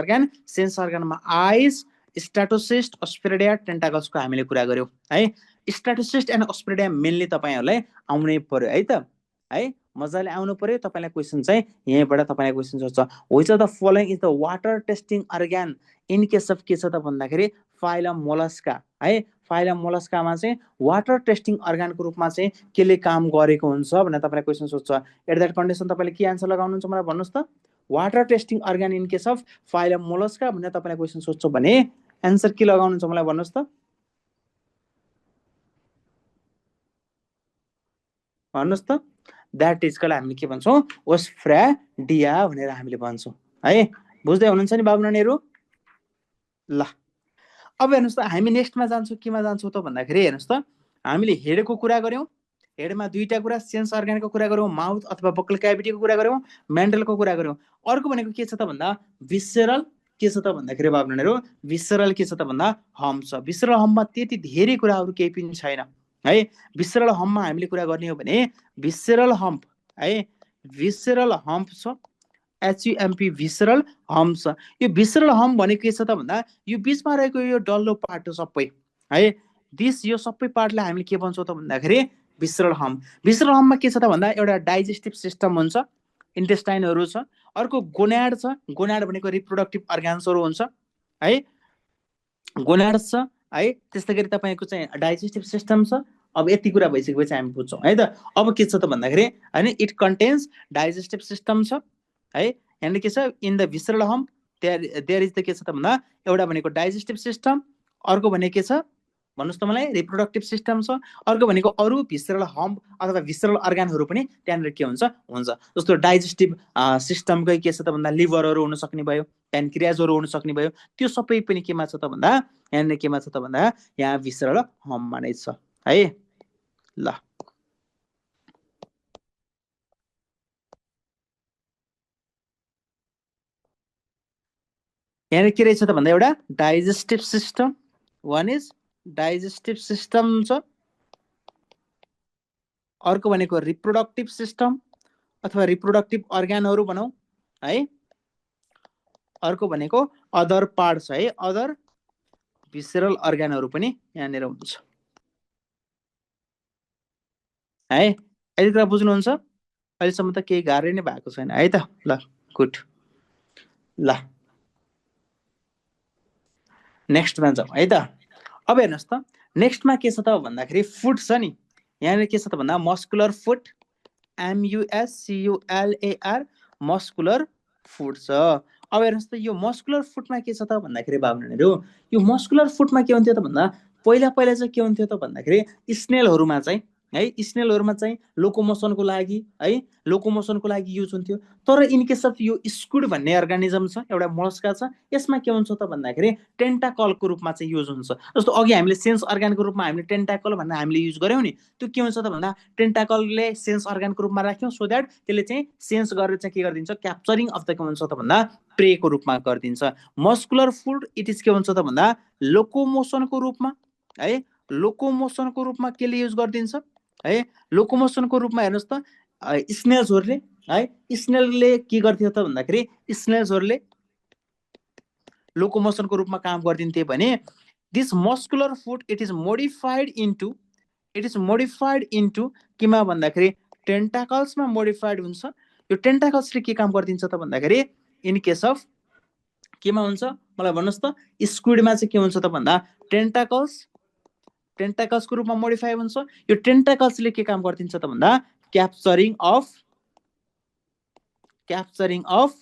अर्गानमा आइज, स्ट्याटोसिस्ट, ओस्फेराडिया, टेन्टाकल्सको हामीले कुरा गऱ्यौँ है। स्ट्याटोसिस्ट एन्ड ओस्फेराडिया मेनली तपाईँहरूलाई आउनै पर्यो है त है, मजाले आउनु पर्यो। तपाईँलाई क्वेसन चाहिँ यहीँबाट तपाईँलाई क्वेसन सोध्छ, which of the following is the water testing organ in case of के छ त भन्दाखेरि फाइलम मोलस्का है। फाइलम मोलस्कामा चाहिँ वाटर टेस्टिङ अर्गानको रूपमा चाहिँ केले काम गरेको हुन्छ भनेर तपाईँलाई क्वेसन सोध्छ। एट द्याट कन्डिसन तपाईँले के एन्सर लगाउनुहुन्छ मलाई भन्नुहोस् त, water testing organ in case of phylum Mollusca भनेर तपाईँलाई क्वेसन सोध्छ भने एन्सर के लगाउनुहुन्छ मलाई भन्नुहोस् त, भन्नुहोस् त। द्याट इज कल हामीले के भन्छौँ, ओस्फ्रेडिया भनेर हामीले भन्छौँ है। बुझ्दै हुनुहुन्छ नि बाबु नानीहरू, ल। अब हेर्नुहोस् त हामी नेक्स्टमा जान्छौँ, केमा जान्छौँ त भन्दाखेरि हेर्नुहोस् त, हामीले हेडको कुरा गऱ्यौँ हेडमा दुईटा कुरा, सेन्स अर्गानको कुरा गरौँ, माउथ अथवा बक्कल क्याभिटीको कुरा गरौँ, मेन्टलको कुरा गरौँ। अर्को भनेको के छ त भन्दा भिसरल के छ त भन्दाखेरि बाबुनानीहरू भिसरल के छ त भन्दा हम छ। भिसरल हममा त्यति धेरै कुराहरू केही पनि छैन है। भिसरल हममा हामीले कुरा गर्ने हो भने भिसरल हम्प है, भिसरल हम्प छ, एचयुएमपी भिसरल हम्प छ। यो भिसरल हम्प भनेको के छ त भन्दा यो बिचमा रहेको यो डल्लो पार्ट हो सबै है। यो सबै पार्टलाई हामीले के भन्छौँ त भन्दाखेरि भिसरल हम्प। भिसरल हम्पमा के छ त भन्दा एउटा डाइजेस्टिभ सिस्टम हुन्छ, इन्टेस्टाइनहरू छ, अर्को गोनाड छ। गोनाड भनेको रिप्रोडक्टिभ अर्गान्सहरू हुन्छ है, गोनाड छ है। त्यस्तै गरी तपाईँको चाहिँ डाइजेस्टिभ सिस्टम छ। अब यति कुरा भइसकेपछि हामी बुझ्छौँ है त। अब के छ त भन्दाखेरि होइन इट कन्टेन्स डाइजेस्टिभ सिस्टम छ है। यहाँनिर के छ in the visceral hump there is the के छ त भन्दा एउटा भनेको डाइजेस्टिभ सिस्टम, अर्को भनेको के छ भन्नुहोस् त मलाई रिप्रोडक्टिभ सिस्टम छ, अर्को भनेको अरू भिसरल हम्प अथवा भिसरल अर्गानहरू पनि त्यहाँनिर के हुन्छ जस्तो डाइजेस्टिभ सिस्टमकै के छ त भन्दा लिभरहरू हुन सक्ने भयो, प्यानक्रियाजहरू हुन सक्ने भयो। त्यो सबै पनि केमा छ त भन्दा यहाँनिर केमा छ त भन्दा यहाँ भिसरल हम्पमा नै छ है। ल यहाँनिर के रहेछ त भन्दा एउटा digestive system, one is digestive system छ, अर्को भनेको रिप्रोडक्टिभ सिस्टम अथवा रिप्रोडक्टिभ अर्गानहरू भनौँ है, अर्को भनेको अदर पार्ट्स है, अदर भिसरल अर्गानहरू पनि यहाँनिर हुन्छ है। यति कुरा बुझ्नुहुन्छ? अहिलेसम्म त केही गाह्रै नै भएको छैन है त। ल गुड। ल नेक्स्टमा जाउँ है त। अब हेर्नुहोस् त नेक्स्टमा के छ त भन्दाखेरि फुड छ नि, यहाँनिर के छ त भन्दा muscular foot, MUSCULAR muscular foot छ। अब हेर्नुहोस् त यो मस्कुलर फुडमा के छ त भन्दाखेरि बाबुनानीहरू यो मस्कुलर फुडमा के हुन्थ्यो त भन्दा पहिला चाहिँ के हुन्थ्यो त भन्दाखेरि स्नेलहरूमा चाहिँ है, स्नेलहरूमा चाहिँ लोकोमोसनको लागि है, लोकोमोसनको लागि युज हुन्थ्यो। तर इन केस अफ यो स्कुड भन्ने अर्गानिजम छ, एउटा मोलस्का छ, यसमा के हुन्छ त भन्दाखेरि टेन्टाकलको रूपमा चाहिँ युज हुन्छ। जस्तो अघि हामीले सेन्स अर्गानको रूपमा हामीले टेन्टाकल भनेर हामीले युज गऱ्यौँ नि, त्यो के हुन्छ त भन्दा टेन्टाकलले सेन्स अर्गानको रूपमा राख्यौँ सो द्याट त्यसले चाहिँ सेन्स गरेर चाहिँ के गरिदिन्छ क्याप्चरिङ अफ द के हुन्छ त भन्दा प्रेको रूपमा गरिदिन्छ। मस्कुलर फुड इट इज के हुन्छ त भन्दा लोकोमोसनको रूपमा है, लोकोमोसनको रूपमा केले युज गरिदिन्छ है, लोकोमोसनको रूपमा हेर्नुहोस् त स्नेल्सहरूले है, स्नेलले के गर्थ्यो त भन्दाखेरि स्नेल्सहरूले लोकोमोसनको रूपमा काम गरिदिन्थे भने this muscular foot it is modified into केमा भन्दाखेरि टेन्टाकल्समा मोडिफाइड हुन्छ। यो टेन्टाकल्सले के काम गरिदिन्छ त भन्दाखेरि इन केस अफ केमा हुन्छ मलाई भन्नुहोस् त स्क्विडमा चाहिँ के हुन्छ त भन्दा टेन्टाकल्सको रूपमा मोडिफाई हुन्छ। यो टेन्टाकल्सले के काम गरिदिन्छ त भन्दा क्याप्चरिङ अफ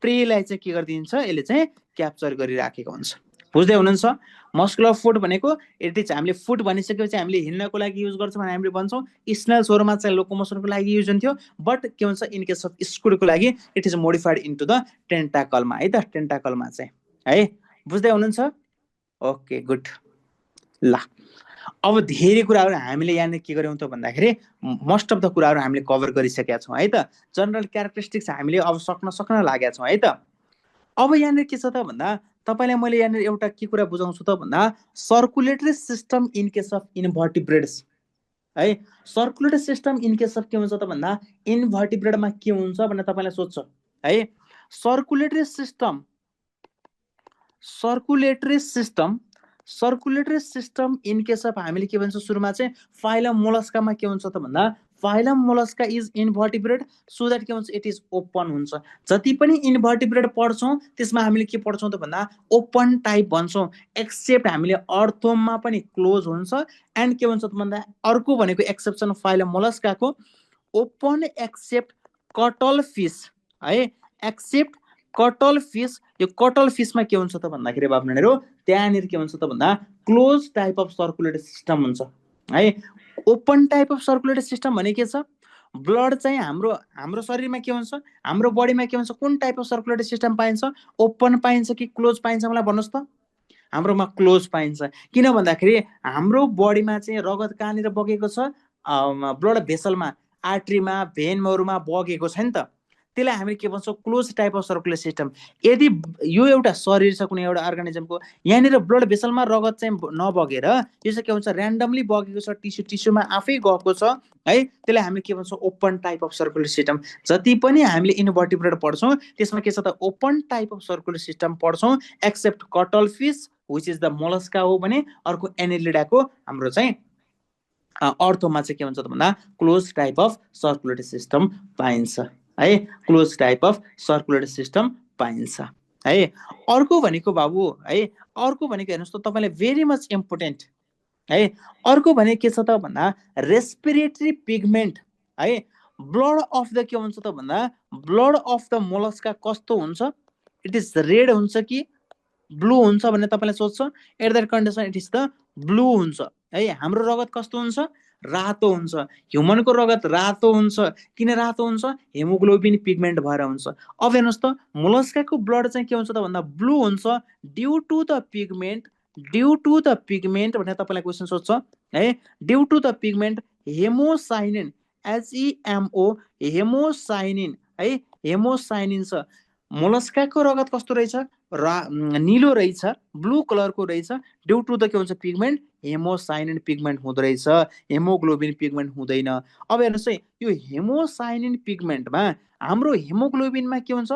प्रेलाई चाहिँ के गरिदिन्छ, यसले चाहिँ क्याप्चर गरिराखेको हुन्छ। बुझ्दै हुनुहुन्छ? मस्कुलर फुड भनेको इट इज हामीले फुड भनिसकेपछि हामीले हिँड्नको लागि युज गर्छौँ भने हामीले भन्छौँ, स्नेल्सहरूमा चाहिँ लोकोमोसनको लागि युज हुन्थ्यो, बट के हुन्छ इन केस अफ स्कुडको लागि it is modified into the टेन्टाकलमा है त, टेन्टाकलमा चाहिँ है। बुझ्दै हुनुहुन्छ? Okay good. ल अब धेरै कुराहरू हामीले यहाँनिर के गर्यौँ त भन्दाखेरि मोस्ट अफ द कुराहरू हामीले कभर गरिसकेका छौँ है त। जनरल क्यारेक्टरिस्टिक्स हामीले अब सक्न लागेका छौँ है त। अब यहाँनिर के छ त भन्दा तपाईँलाई मैले यहाँनिर एउटा के कुरा बुझाउँछु त भन्दा circulatory system in case of invertebrates है, circulatory system in case of के हुन्छ त भन्दा इन्भर्टिब्रेडमा के हुन्छ भनेर तपाईँलाई सोध्छ है। Circulatory system in case of हामीले के भन्छौँ सुरुमा चाहिँ फाइलम मोलस्कामा के हुन्छ त भन्दा phylum Mollusca is invertebrate so that के हुन्छ इट इज ओपन हुन्छ। जति पनि इन्भर्टिब्रेड पढ्छौँ त्यसमा हामीले के पढ्छौँ त भन्दा ओपन टाइप भन्छौँ, एक्सेप्ट हामीले अर्थोममा पनि क्लोज हुन्छ। एन्ड के भन्छ त भन्दा अर्को भनेको exception phylum मोलस्काको open accept cuttle fees है, एक्सेप्ट कटल फिस। यो कटल फिसमा के हुन्छ त भन्दाखेरि बाबुनानीहरू त्यहाँनिर के हुन्छ त भन्दा close type of circulatory system हुन्छ है। Open type of circulatory system भने के छ, ब्लड चाहिँ हाम्रो शरीरमा के हुन्छ, हाम्रो बडीमा के हुन्छ, कुन टाइप अफ सर्कुलेटरी सिस्टम पाइन्छ, ओपन पाइन्छ कि क्लोज पाइन्छ मलाई भन्नुहोस् त। हाम्रोमा क्लोज पाइन्छ। किन भन्दाखेरि हाम्रो बडीमा चाहिँ रगत कहाँनिर बगेको छ, ब्लड भेसलमा आर्ट्रीमा भेनहरूमा बगेको छ नि त, त्यसलाई हामीले के भन्छौँ close type of circular system. यदि यो एउटा शरीर छ कुनै एउटा अर्गानिजमको, यहाँनिर ब्लड भेसलमा रगत चाहिँ नबगेर यो चाहिँ के भन्छ ऱ्यान्डमली बगेको छ, टिस्युमा आफै गएको छ है, त्यसलाई हामीले के भन्छौँ open type of circular system. जति पनि हामीले इन्भर्टिब्रेट पढ्छौँ त्यसमा के छ त open type of circular system पढ्छौँ, except cuttle fish which is the Mollusca हो भने, अर्को एनेलिडाको हाम्रो चाहिँ अर्थोमा चाहिँ के हुन्छ त भन्दा close type of circulatory system पाइन्छ है, close type of circulatory system पाइन्छ है। अर्को भनेको बाबु है, अर्को भनेको हेर्नुहोस् त तपाईँलाई भेरी मच इम्पोर्टेन्ट है, अर्को भने के छ त भन्दा रेस्पिरेटरी पिगमेन्ट है। ब्लड अफ द के हुन्छ त भन्दा ब्लड अफ द मोलस्का कस्तो हुन्छ, इट इज रेड हुन्छ कि ब्लू हुन्छ भन्ने तपाईँलाई सोध्छ, at that condition it is the blue हुन्छ है। हाम्रो रगत कस्तो हुन्छ, रातो हुन्छ। ह्युमनको रगत रातो हुन्छ, किन रातो हुन्छ, हेमोग्लोबिन पिगमेन्ट भएर हुन्छ। अब हेर्नुहोस् त मोलस्काको ब्लड चाहिँ के हुन्छ त भन्दा ब्लू हुन्छ due to the pigment, due to the pigment भनेर तपाईँलाई क्वेसन सोध्छ है, due to the pigment hemocyanin, HEMO hemocyanin है, हेमोसाइनिन छ। मोलस्काको रगत कस्तो रहेछ, निलो रहेछ, ब्लू कलरको रहेछ, ड्यू टु द के हुन्छ पिगमेन्ट हेमोसाइनिन पिगमेन्ट हुँदो रहेछ, हेमोग्लोबिन पिगमेन्ट हुँदैन। अब हेर्नुहोस् है यो हेमोसाइनिन पिगमेन्टमा हाम्रो हेमोग्लोबिनमा के हुन्छ,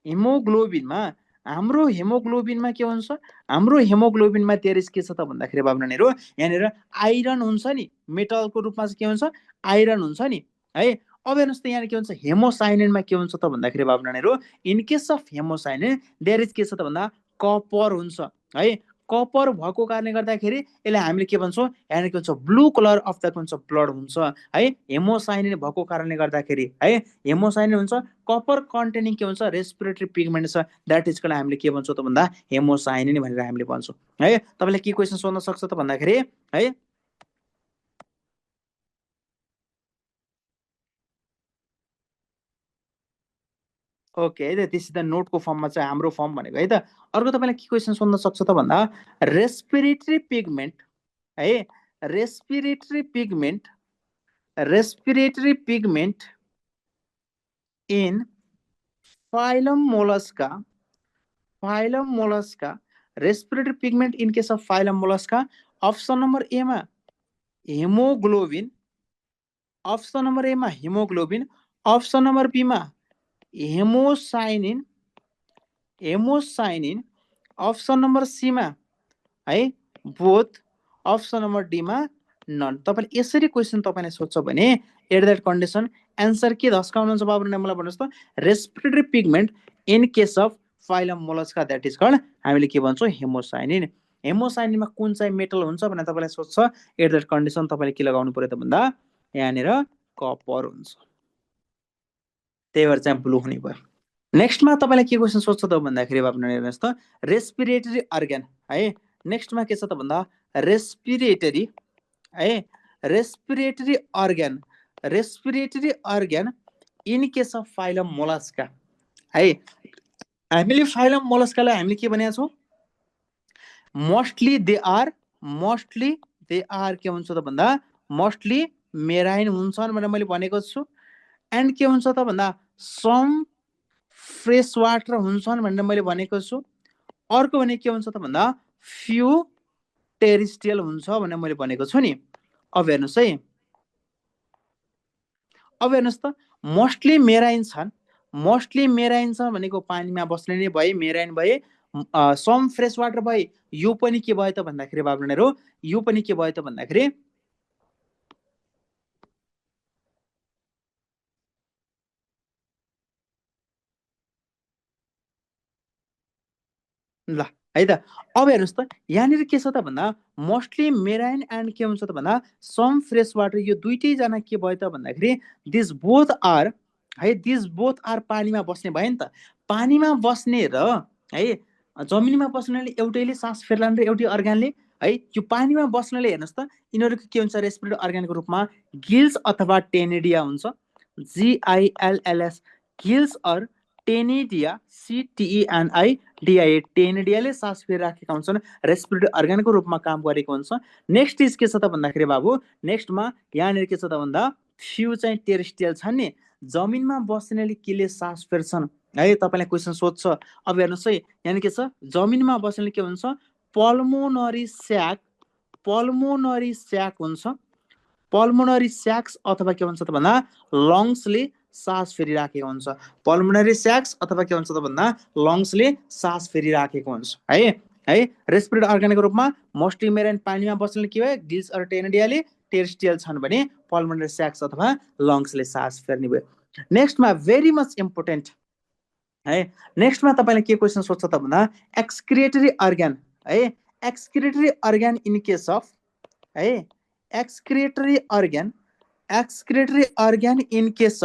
हेमोग्लोबिनमा हाम्रो हेमोग्लोबिनमा के हुन्छ, हाम्रो हेमोग्लोबिनमा देयर के छ त भन्दाखेरि बाबु नानीहरू यहाँनिर आइरन हुन्छ नि, मेटलको रूपमा चाहिँ के हुन्छ आइरन हुन्छ नि है। अब हेर्नुहोस् त यहाँ के हुन्छ हेमोसाइनिनमा के हुन्छ त भन्दाखेरि बाबु नानीहरू in case of hemocyanin there is के छ त भन्दा कपर हुन्छ है। कपर भएको कारणले गर्दाखेरि यसलाई हामीले के भन्छौँ यहाँ के भन्छ ब्लू कलर अफ द भन्छ ब्लड हुन्छ है। हेमोसाइनिन भएको कारणले गर्दाखेरि है हेमोसाइनिन हुन्छ, कपर कन्टेनिङ के हुन्छ रेस्पिरेटरी पिगमेन्ट छ, द्याट इजको हामीले के भन्छौँ त भन्दा हेमोसाइनिन भनेर हामीले भन्छौँ है। तपाईँले के क्वेसन सोध्न सक्छ त भन्दाखेरि है ओके है त, दिस इज द नोटको फर्ममा चाहिँ हाम्रो फर्म भनेको है त। अर्को तपाईँलाई के क्वेसन सोध्न सक्छ त भन्दा रेस्पिरेटरी पिगमेन्ट है, respiratory pigment, respiratory pigment in phylum Mollusca, phylum Mollusca, respiratory pigment in case of phylum Mollusca. Option number एमा हेमोग्लोबिन, अप्सन नम्बर एमा हेमोग्लोबिन, अप्सन नम्बर बीमा हेमोसाइनिन, हेमोसाइनिन, अप्सन नम्बर सीमा है both, option number डीमा non. तपाईँले यसरी question तपाईँले सोध्छ भने at that condition answer के धस्काउनुहुन्छ बाबु मलाई भन्नुहोस् त respiratory pigment in case of phylum mollusca that is called हामीले के भन्छौँ हेमोसाइनिन। हेमोसाइनिनमा कुन चाहिँ मेटल हुन्छ भनेर तपाईँलाई सोध्छ, एट द्याट कन्डिसन तपाईँले के लगाउनु पर्यो त भन्दा यहाँनिर कपर हुन्छ, त्यही भएर चाहिँ ब्लू हुने भयो। नेक्स्टमा तपाईँलाई के क्वेसन सोध्छ त भन्दाखेरि बाबु हेर्नुहोस् त रेस्पिरेटरी अर्ग्यान है। नेक्स्टमा के छ त भन्दा रेस्पिरेटरी है, respiratory organ, respiratory organ in case of phylum mollusca है। हामीले फाइलम मोलस्कालाई हामीले के भनेका छौँ mostly they are, mostly they are के हुन्छ त भन्दा मोस्टली मेराइन हुन्छन् भनेर मैले भनेको छु। एन्ड के हुन्छ त भन्दा सम फ्रेस वाटर हुन्छन् भनेर मैले भनेको छु। अर्को भने के हुन्छ त भन्दा फ्यु टेरिस्ट्रियल हुन्छ भनेर मैले भनेको छु नि। अब हेर्नुहोस् है, अब हेर्नुहोस् त मोस्टली मेराइन छन्, मोस्टली मेराइन छ भनेको पानीमा बस्ने नै भए मेराइन भए, सम फ्रेस वाटर भए, यो पनि के भयो त भन्दाखेरि बाबुहरू यो पनि के भयो त भन्दाखेरि ल है त। अब हेर्नुहोस् त यहाँनिर के छ त भन्दा मोस्टली मेराइन एन्ड के हुन्छ त भन्दा सम फ्रेस वाटर, यो दुइटैजना के भयो त भन्दाखेरि दिस बोथ आर है, दिस बोथ आर पानीमा बस्ने भयो नि त। पानीमा बस्ने र है जमिनमा बस्नेले एउटैले सास फेर्लान् र एउटै अर्ग्यानले है, यो पानीमा बस्नेले हेर्नुहोस् त यिनीहरूको के हुन्छ रेस्पिरेटरी अर्ग्यानको रूपमा गिल्स अथवा टेनिडिया हुन्छ, GILLS गिल्स अर टेनिडिया, CTENIDIA, टेनिडियाले सास फेरिराखेका हुन्छन्, रेस्पिरेटरी अर्गानको रूपमा काम गरेको हुन्छ। नेक्स्ट इज के छ त भन्दाखेरि बाबु, नेक्स्टमा यहाँनिर के छ त भन्दा फ्यु चाहिँ टेरेस्ट्रियल छन् नि, जमिनमा बस्नेले केले सास फेर्छन् है, तपाईँलाई क्वेसन सोध्छ। अब हेर्नुहोस् है, यहाँनिर के छ, जमिनमा बस्नेले के हुन्छ, पल्मोनरी स्याक हुन्छ, पल्मोनरी स्याक्स अथवा के भन्छ त भन्दा लङ्सले सास फेरिराखेको हुन्छ, पल्मोनरी स्याक्स अथवा के भन्छ त भन्दा लङ्सले सास फेरिराखेको हुन्छ है। रेस्पिरेटरी अर्गानको रूपमा मोस्टली मेराइन पानीमा बस्नेले के भयो, गिल्स अर टेनिडियाले टेरेस्ट्रियल छन् भने पल्मोनरी स्याक्स अथवा लङ्सले सास फेर्ने भयो। नेक्स्टमा भेरी मच इम्पोर्टेन्ट है, नेक्स्टमा तपाईँले के क्वेसन सोध्छ त भन्दा एक्सक्रिएटरी अर्गान है, excretory organ in case of है, excretory organ in case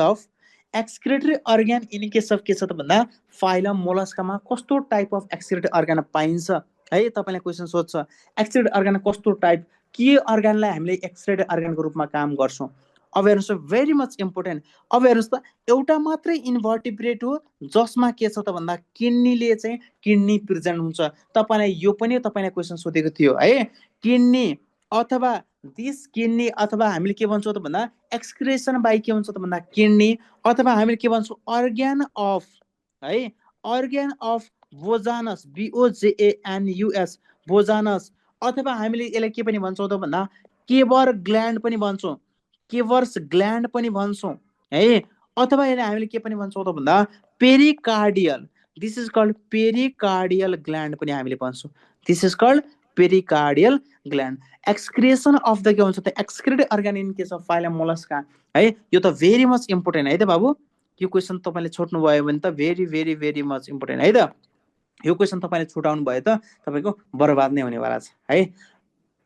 of के छ त भन्दा फाइलम मोलस्कामा कस्तो टाइप अफ एक्सक्रिएटरी अर्गान पाइन्छ है, तपाईँलाई क्वेसन सोध्छ एक्सक्रिएटरी अर्गान कस्तो टाइप, के अर्गानलाई हामीले एक्सक्रिएटरी अर्गानको रूपमा काम गर्छौँ। अब हेर्नुहोस् भेरी मच इम्पोर्टेन्ट। अब हेर्नुहोस् त, एउटा मात्रै इन्भर्टिब्रेट हो जसमा के छ त भन्दा किडनीले चाहिँ किडनी प्रेजेन्ट हुन्छ। तपाईँलाई यो पनि तपाईँलाई क्वेसन सोधेको थियो है, किडनी अथवा दिस किडनी अथवा हामीले के भन्छौँ त भन्दा एक्सक्रेसन बाई के भन्छ त भन्दा किडनी, अथवा हामीले के भन्छौँ अर्ग्यान अफ है, organ of Bojanus, BOJANUS Bojanus, अथवा हामीले यसलाई के पनि भन्छौँ त भन्दा केबर ग्ल्यान्ड पनि भन्छौँ, केवर्स ग्ल्यान्ड पनि भन्छौँ है, अथवा यसलाई हामीले के पनि भन्छौँ त भन्दा pericardial, this is called pericardial gland पनि हामीले भन्छौँ, this is called pericardial gland. Excretion of the के भन्छ त excretory organ in case of phylum mollusca है, यो त भेरी मच इम्पोर्टेन्ट है त बाबु, यो क्वेसन तपाईँले छोड्नु भयो भने त very very very much important है त, यो क्वेसन तपाईँले छुटाउनु भयो त तपाईँको बर्बाद नै हुनेवाला छ है,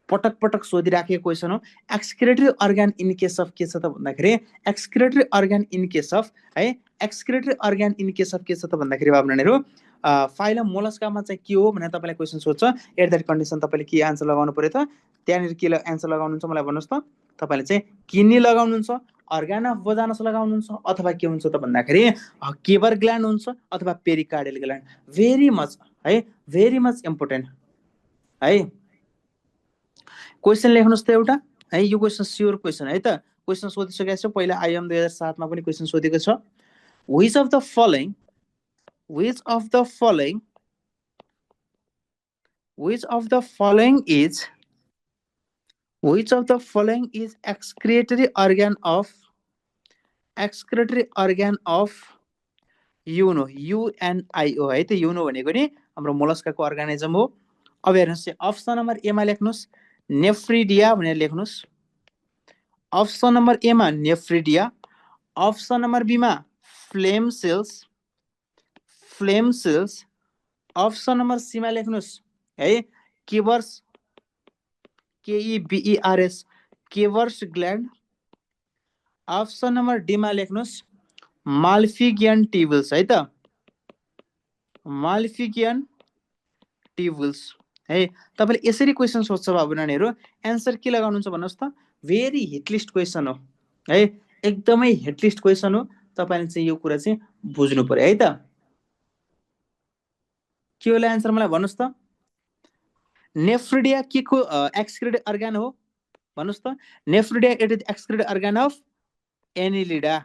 पटक पटक सोधिराखेको क्वेसन हो। Excretory organ in case of के छ त भन्दाखेरि excretory organ in case of है, excretory organ in case of के छ त भन्दाखेरि बाबु नानीहरू फाइलम मोलस्कामा चाहिँ के हो भनेर तपाईँलाई क्वेसन सोध्छ, एट दैट कन्डिसन तपाईँले के आन्सर लगाउनु पर्यो त, त्यहाँनिर के एन्सर लगाउनुहुन्छ मलाई भन्नुहोस् त, तपाईँले चाहिँ किडनी लगाउनुहुन्छ, अर्गान अफ बोजानस लगाउनुहुन्छ, अथवा के हुन्छ त भन्दाखेरि केबर ग्ल्यान्ड हुन्छ अथवा पेरिकार्डियल ग्ल्यान्ड। भेरी मच है, भेरी मच इम्पोर्टेन्ट है। क्वेसन लेख्नुहोस् त एउटा है, यो क्वेसन स्योर क्वेसन है त, क्वेसन सोधिसकेको छ पहिला IIM 2007 मा पनि क्वेसन सोधेको छ। Which of the following is excretory organ of UNO है त, UNO भनेको नि हाम्रो मोलस्काको अर्गानिजम हो। अब हेर्नुहोस् अप्सन नम्बर ए मा लेख्नुहोस् नेफ्रिडिया भनेर लेख्नुहोस्, अप्सन नम्बर ए मा नेफ्रिडिया, अप्सन नम्बर बी मा flame cells, option number C मा लेख्नुहोस् है Keber's, KEBERS Keber's gland, option number D मा लेख्नुहोस् माल्फिगियन टिबल्स है त, माल्फिगियन टिबल्स है। तपाईँले यसरी क्वेसन सोध्छ बाबु नानीहरू, एन्सर के लगाउनुहुन्छ भन्नुहोस् त, भेरी हिटलिस्ट क्वेसन हो है, एकदमै हिटलिस्ट क्वेसन हो, तपाईँले चाहिँ यो कुरा चाहिँ बुझ्नु पर्यो है त। के होला एन्सर मलाई भन्नुहोस् त, नेफ्रिडिया के को एक्सक्रिएटरी अर्गान हो भन्नुहोस् त, nephridia it is excretory organ of Annelida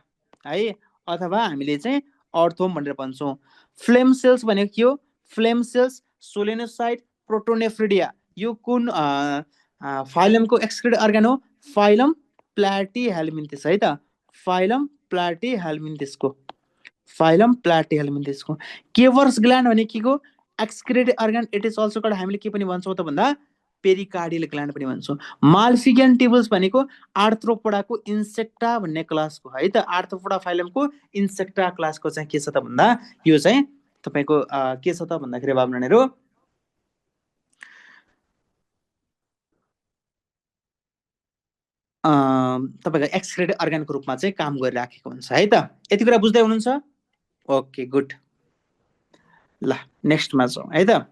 है, अथवा हामीले चाहिँ अर्थोम भनेर भन्छौँ। फ्लेम सेल्स भनेको के हो, फ्लेम सेल्स सोलेनोसाइट प्रोटोनेफ्रिडिया, यो कुन फाइलमको एक्सक्रिएटरी अर्गान हो, फाइलम प्लाटिहेल्मिन्थिस है त, फाइलम प्लाटिहेल्मिन्थिसको, फाइलम प्लाटिहेल्मिन्थिसको। केवर्स ग्ल्यान्ड भनेको excretory organ, it is also called, हामीले के पनि भन्छौँ त भन्दा पेरिकार्डियल ग्ल्यान्ड पनि भन्छौँ। माल्फिगियन टिबल्स भनेको आर्थ्रोपोडाको इन्सेक्टा भन्ने क्लासको है त, आर्थ्रोपोडा फाइलमको इन्सेक्टा क्लासको चाहिँ के छ त भन्दा यो चाहिँ तपाईँको के छ त भन्दाखेरि बाबु नानीहरू तपाईँको एक्सक्रिएटरी अर्गानको रूपमा चाहिँ काम गरिराखेको हुन्छ है त। यति कुरा बुझ्दै हुनुहुन्छ? Okay good. ल नेक्स्टमा जाउँ है त।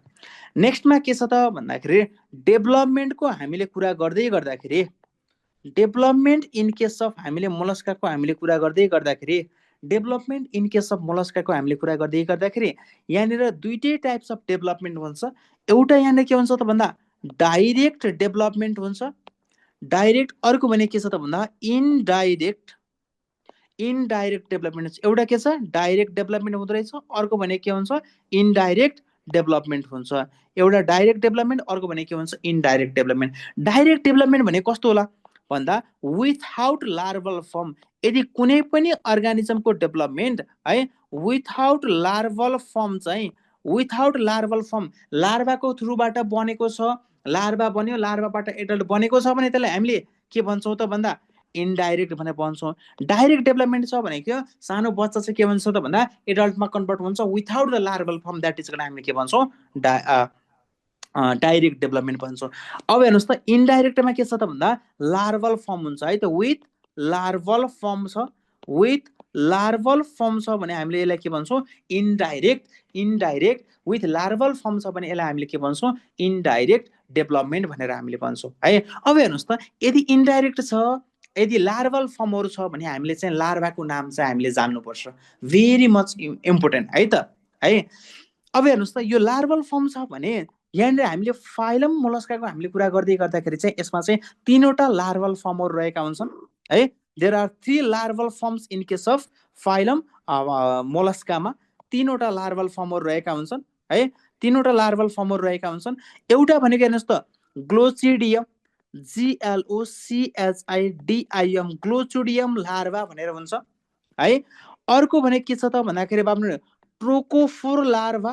नेक्स्टमा के छ त भन्दाखेरि डेभलपमेन्टको हामीले कुरा गर्दै गर्दाखेरि, डेभलपमेन्ट इन केस अफ हामीले मोलस्काको हामीले कुरा गर्दै गर्दाखेरि डेभलपमेन्ट इन केस अफ मोलस्काको हामीले कुरा गर्दाखेरि यहाँनिर दुईटै टाइप्स अफ डेभलपमेन्ट हुन्छ। एउटा यहाँनिर के हुन्छ त भन्दा डाइरेक्ट डेभलपमेन्ट हुन्छ डाइरेक्ट, अर्को भने के छ त भन्दा इनडाइरेक्ट डेभलपमेन्ट हुन्छ। एउटा के छ डाइरेक्ट डेभलपमेन्ट हुँदो रहेछ, अर्को भने के हुन्छ इनडाइरेक्ट डेभलपमेन्ट हुन्छ। एउटा डाइरेक्ट डेभलपमेन्ट, अर्को भने के हुन्छ इनडाइरेक्ट डेभलपमेन्ट। डाइरेक्ट डेभलपमेन्ट भने कस्तो होला भन्दा विथआउट लार्भल फर्म, यदि कुनै पनि अर्गानिजमको डेभलपमेन्ट है विथआउट लार्भल फर्म चाहिँ विथआउट लार्भल फर्म लार्भाको थ्रुबाट बनेको छ, लार्भा बन्यो लार्भाबाट एडल्ट बनेको छ भने त्यसलाई हामीले के भन्छौँ त भन्दा इनडाइरेक्ट भनेर भन्छौँ। डाइरेक्ट डेभलपमेन्ट छ भनेको सानो बच्चा चाहिँ के भन्छ त भन्दा एडल्टमा कन्भर्ट हुन्छ without the larval form, that is हामीले के भन्छौँ डाइरेक्ट डेभलपमेन्ट भन्छौँ। अब हेर्नुहोस् त इनडाइरेक्टमा के छ त भन्दा लार्भल फर्म हुन्छ है त, विथ लार्भल फर्म छ, विथ लार्भल फर्म छ भने हामीले यसलाई के भन्छौँ इनडाइरेक्ट विथ लार्भल फर्म छ भने यसलाई हामीले के भन्छौँ इनडाइरेक्ट डेभलपमेन्ट भनेर हामीले भन्छौँ है। अब हेर्नुहोस् त यदि इनडाइरेक्ट छ, यदि लार्भल फर्महरू छ भने हामीले चाहिँ लार्भाको नाम चाहिँ हामीले जान्नुपर्छ, भेरी मच इम्पोर्टेन्ट है त है। अब हेर्नुहोस् त यो लार्भल फर्म छ भने यहाँनिर हामीले फाइलम मोलस्काको हामीले कुरा गर्दाखेरि चाहिँ यसमा चाहिँ तीनवटा लार्भल फर्महरू रहेका हुन्छन् है। There are 3 larval forms in case of phylum मोलस्कामा तीनवटा लार्भल फर्महरू रहेका हुन्छन् है, तीनवटा लार्भल फर्महरू रहेका हुन्छन्। एउटा भनेको हेर्नुहोस् त ग्लोचिडियम, GLOCHIDIM ग्लोचिडियम लार्भा भनेर हुन्छ है। अर्को भने के छ त भन्दाखेरि बाबु ट्रोकोफोर लार्भा,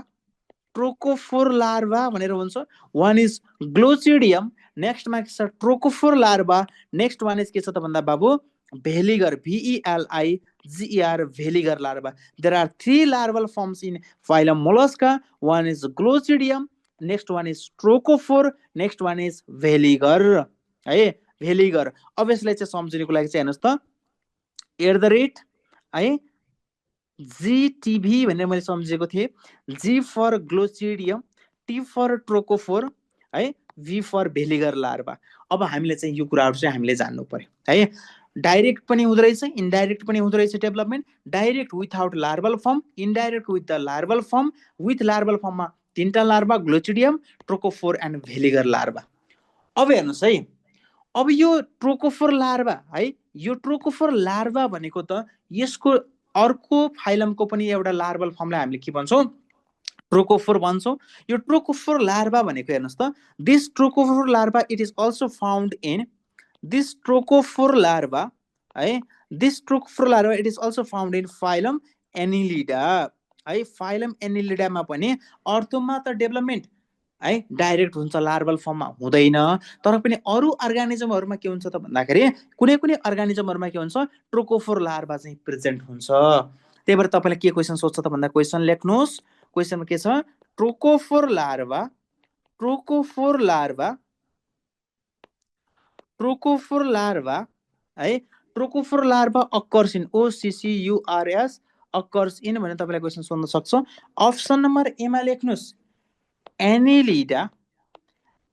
ट्रोकोफोर लार्भा भनेर हुन्छ। वान इज ग्लोचिडियम, नेक्स्टमा के छ trochophore larva, next one is के छ त भन्दा बाबु veliger, VELIGER veliger larva. There are 3 larval forms in phylum mollusca, one is glochidium, next one is trochophore, next one is veliger है, भेलिगर। अब यसलाई चाहिँ सम्झिनुको लागि चाहिँ हेर्नुहोस् त @ है GTV भनेर मैले सम्झेको थिएँ, G for glochidium, T for trochophore है, V फर भेलिगर लार्भा। अब हामीले चाहिँ यो कुराहरू चाहिँ हामीले जान्नु पर्यो है। डाइरेक्ट पनि हुँदो रहेछ, इनडाइरेक्ट पनि हुँदो रहेछ development, direct without larval form, indirect with the larval form, with larval फर्ममा 3टा larva glochidium, trochophore and veliger larva. अब हेर्नुहोस् है, अब यो ट्रोकोफोर लार्भा है, यो ट्रोकोफोर लार्भा भनेको त यसको अर्को फाइलमको पनि एउटा लार्भल फर्मलाई हामीले के भन्छौँ ट्रोकोफोर भन्छौँ। यो ट्रोकोफोर लार्भा भनेको हेर्नुहोस् त this trochophore larva it is also found in this trochophore larva है, this trochophore larva it is also found in phylum annelida है। फाइलम एनिलिडामा पनि अर्थमा त डेभलपमेन्ट है डाइरेक्ट हुन्छ, लार्भल फर्ममा हुँदैन। तर पनि अरू अर्गानिजमहरूमा के हुन्छ त भन्दाखेरि कुनै कुनै अर्गानिजमहरूमा के हुन्छ ट्रोकोफोर लार्भा चाहिँ प्रेजेन्ट हुन्छ। त्यही भएर तपाईँले के क्वेसन सोध्छ त भन्दा क्वेसन लेख्नुहोस्, क्वेसनमा के छ trochophore larva, trochophore larva, trochophore larva है, trochophore larva occurs in OCCURS occurs in भनेर तपाईँले क्वेसन सोध्न सक्छ। अप्सन नम्बर एमा लेख्नुहोस् एनिलिडा,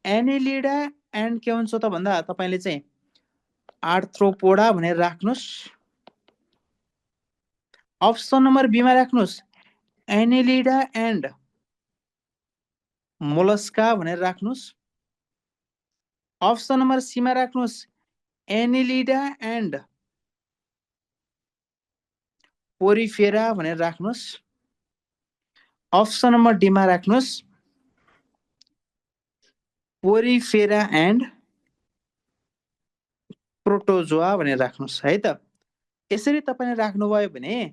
एनिलिडा एन्ड के हुन्छ त भन्दा तपाईँले चाहिँ आर्थ्रोपोडा भनेर राख्नुहोस्। अप्सन नम्बर बीमा राख्नुहोस् एनिलिडा एन्ड मोलस्का भनेर राख्नुहोस्। अप्सन नम्बर सीमा राख्नुहोस् एनिलिडा एन्ड पोरिफेरा भनेर राख्नुहोस्। अप्सन नम्बर डीमा राख्नुहोस् पोरिफेरा एन्ड प्रोटोजोआ भनेर राख्नुहोस् है त। यसरी तपाईँले राख्नुभयो भने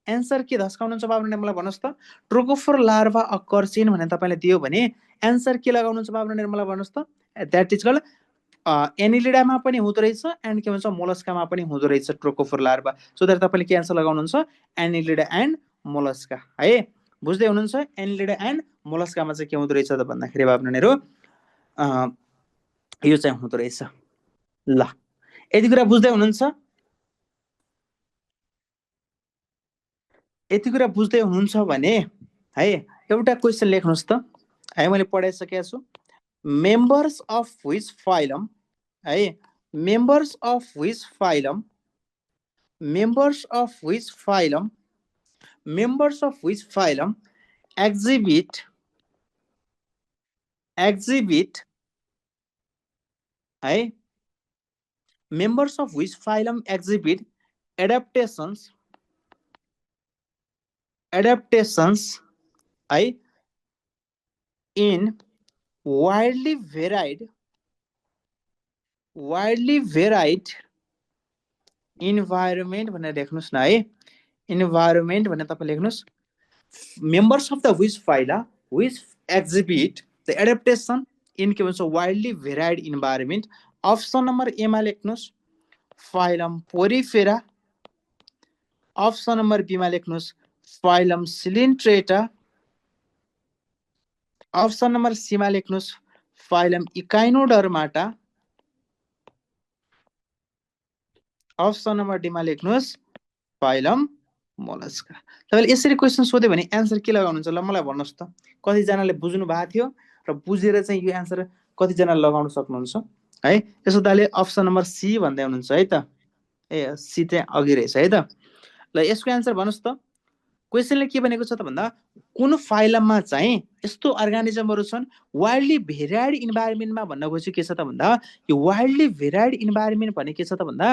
एन्सर के धस्काउनुहुन्छ बाबुले मलाई भन्नुहोस् त। ट्रोकोफोर लार्भा अकर्स इन भनेर तपाईँले दियो भने एन्सर के लगाउनुहुन्छ बाबुले मलाई भन्नुहोस् त। द्याट इज कल्ड एनिलिडामा पनि हुँदो रहेछ एन्ड के भन्छ मोलस्कामा पनि हुँदो रहेछ ट्रोकोफोर लार्भा। सो द्याट तपाईँले के एन्सर लगाउनुहुन्छ एनिलिडा एन्ड मोलस्का है। बुझ्दै हुनुहुन्छ एनिलिडा एन्ड मोलस्कामा चाहिँ के हुँदो रहेछ त भन्दाखेरि बाबुनेहरू यो चाहिँ हुँदो रहेछ। ल यति कुरा बुझ्दै हुनुहुन्छ, यति कुरा बुझ्दै हुनुहुन्छ भने है एउटा क्वेसन लेख्नुहोस् त है, मैले पढाइसकेको छु। मेम्बर्स अफ व्हिच फाइलम है, members of which phylum members of which phylum exhibit है members of which phylum exhibit adaptations है in widely varied environment भनेर लेख्नुस् न है environment भनेर तपाईं लेख्नुस् members of the which phyla which exhibit the adaptation in के भन्छ widely varied environment option number A मा लेख्नुस् phylum porifera option number B मा लेख्नुस् phylum Coelenterata option number C मा लेख्नुस् phylum Echinodermata option number D मा लेख्नुस् phylum Mollusca तपाईले यसरी क्वेशन सोध्यो भने आन्सर के लगाउनुहुन्छ ल मलाई भन्नुस् त कति जनाले बुझ्नु भएको थियो र बुझेर चाहिँ यो आन्सर कति जनाले लगाउन सक्नुहुन्छ है यसो दाले अप्सन नम्बर सी भन्दै हुनुहुन्छ है त ए सी चाहिँ अघि रहेछ है त ल यसको आन्सर भन्नुस् त क्वेशनले के भनेको छ त भन्दा कुन फाइलममा चाहिँ यस्तो अर्गानिजमहरु छन् वाइल्डली भेरिएड इन्भाइरोमेन्टमा भन्न खोजेको के छ त भन्दा यो वाइल्डली भेरिएड इन्भाइरोमेन्ट भने के छ त भन्दा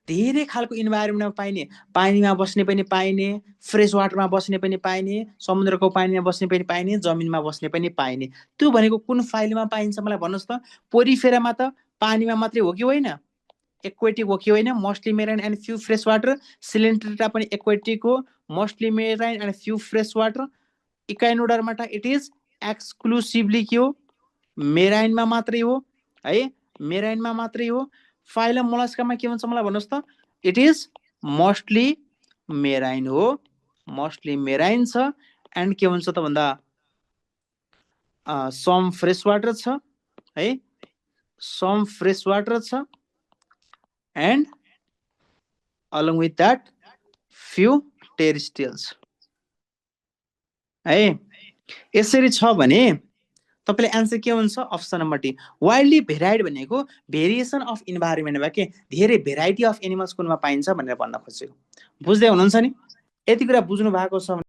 धेरै खालको इन्भाइरोमेन्टमा पाइने पानीमा बस्ने पनि पाइने फ्रेश वाटरमा बस्ने पनि पाइने समुद्रको पानीमा बस्ने पनि पाइने जमिनमा बस्ने पनि पाइने त्यो भनेको कुन फाइलमा पाइन्छ मलाई भन्नुस् त पोरिफेरामा त पानीमा मात्रै हो कि होइन एक्वेटिक हो कि होइन mostly marine and few fresh water coelenterata पनि एक्वेटिक हो mostly marine and few fresh water echinodermata it is exclusively के हो मेराइनमा मात्रै हो है मेराइनमा मात्रै हो फाइलम मोलस्कामा के भन्छ मलाई भन्नुस् त इट इज मोस्टली मेराइन हो मोस्टली मेराइन छ एन्ड के भन्छ त भन्दा सम फ्रेश वाटर छ है सम फ्रेश वाटर छ and along with that few terrestrials है यसरी छ भने तपाईले आन्सर के हुन्छ अप्सन नम्बर डी वाइल्डली भेराइड भनेको भेरिएसन अफ इन्भाइरोमेन्टमा के धेरै भेराइटी अफ एनिमल्स कुनमा पाइन्छ भनेर भन्न खोजेको बुझ्दै हुनुहुन्छ नि यति कुरा बुझ्नु भएको छ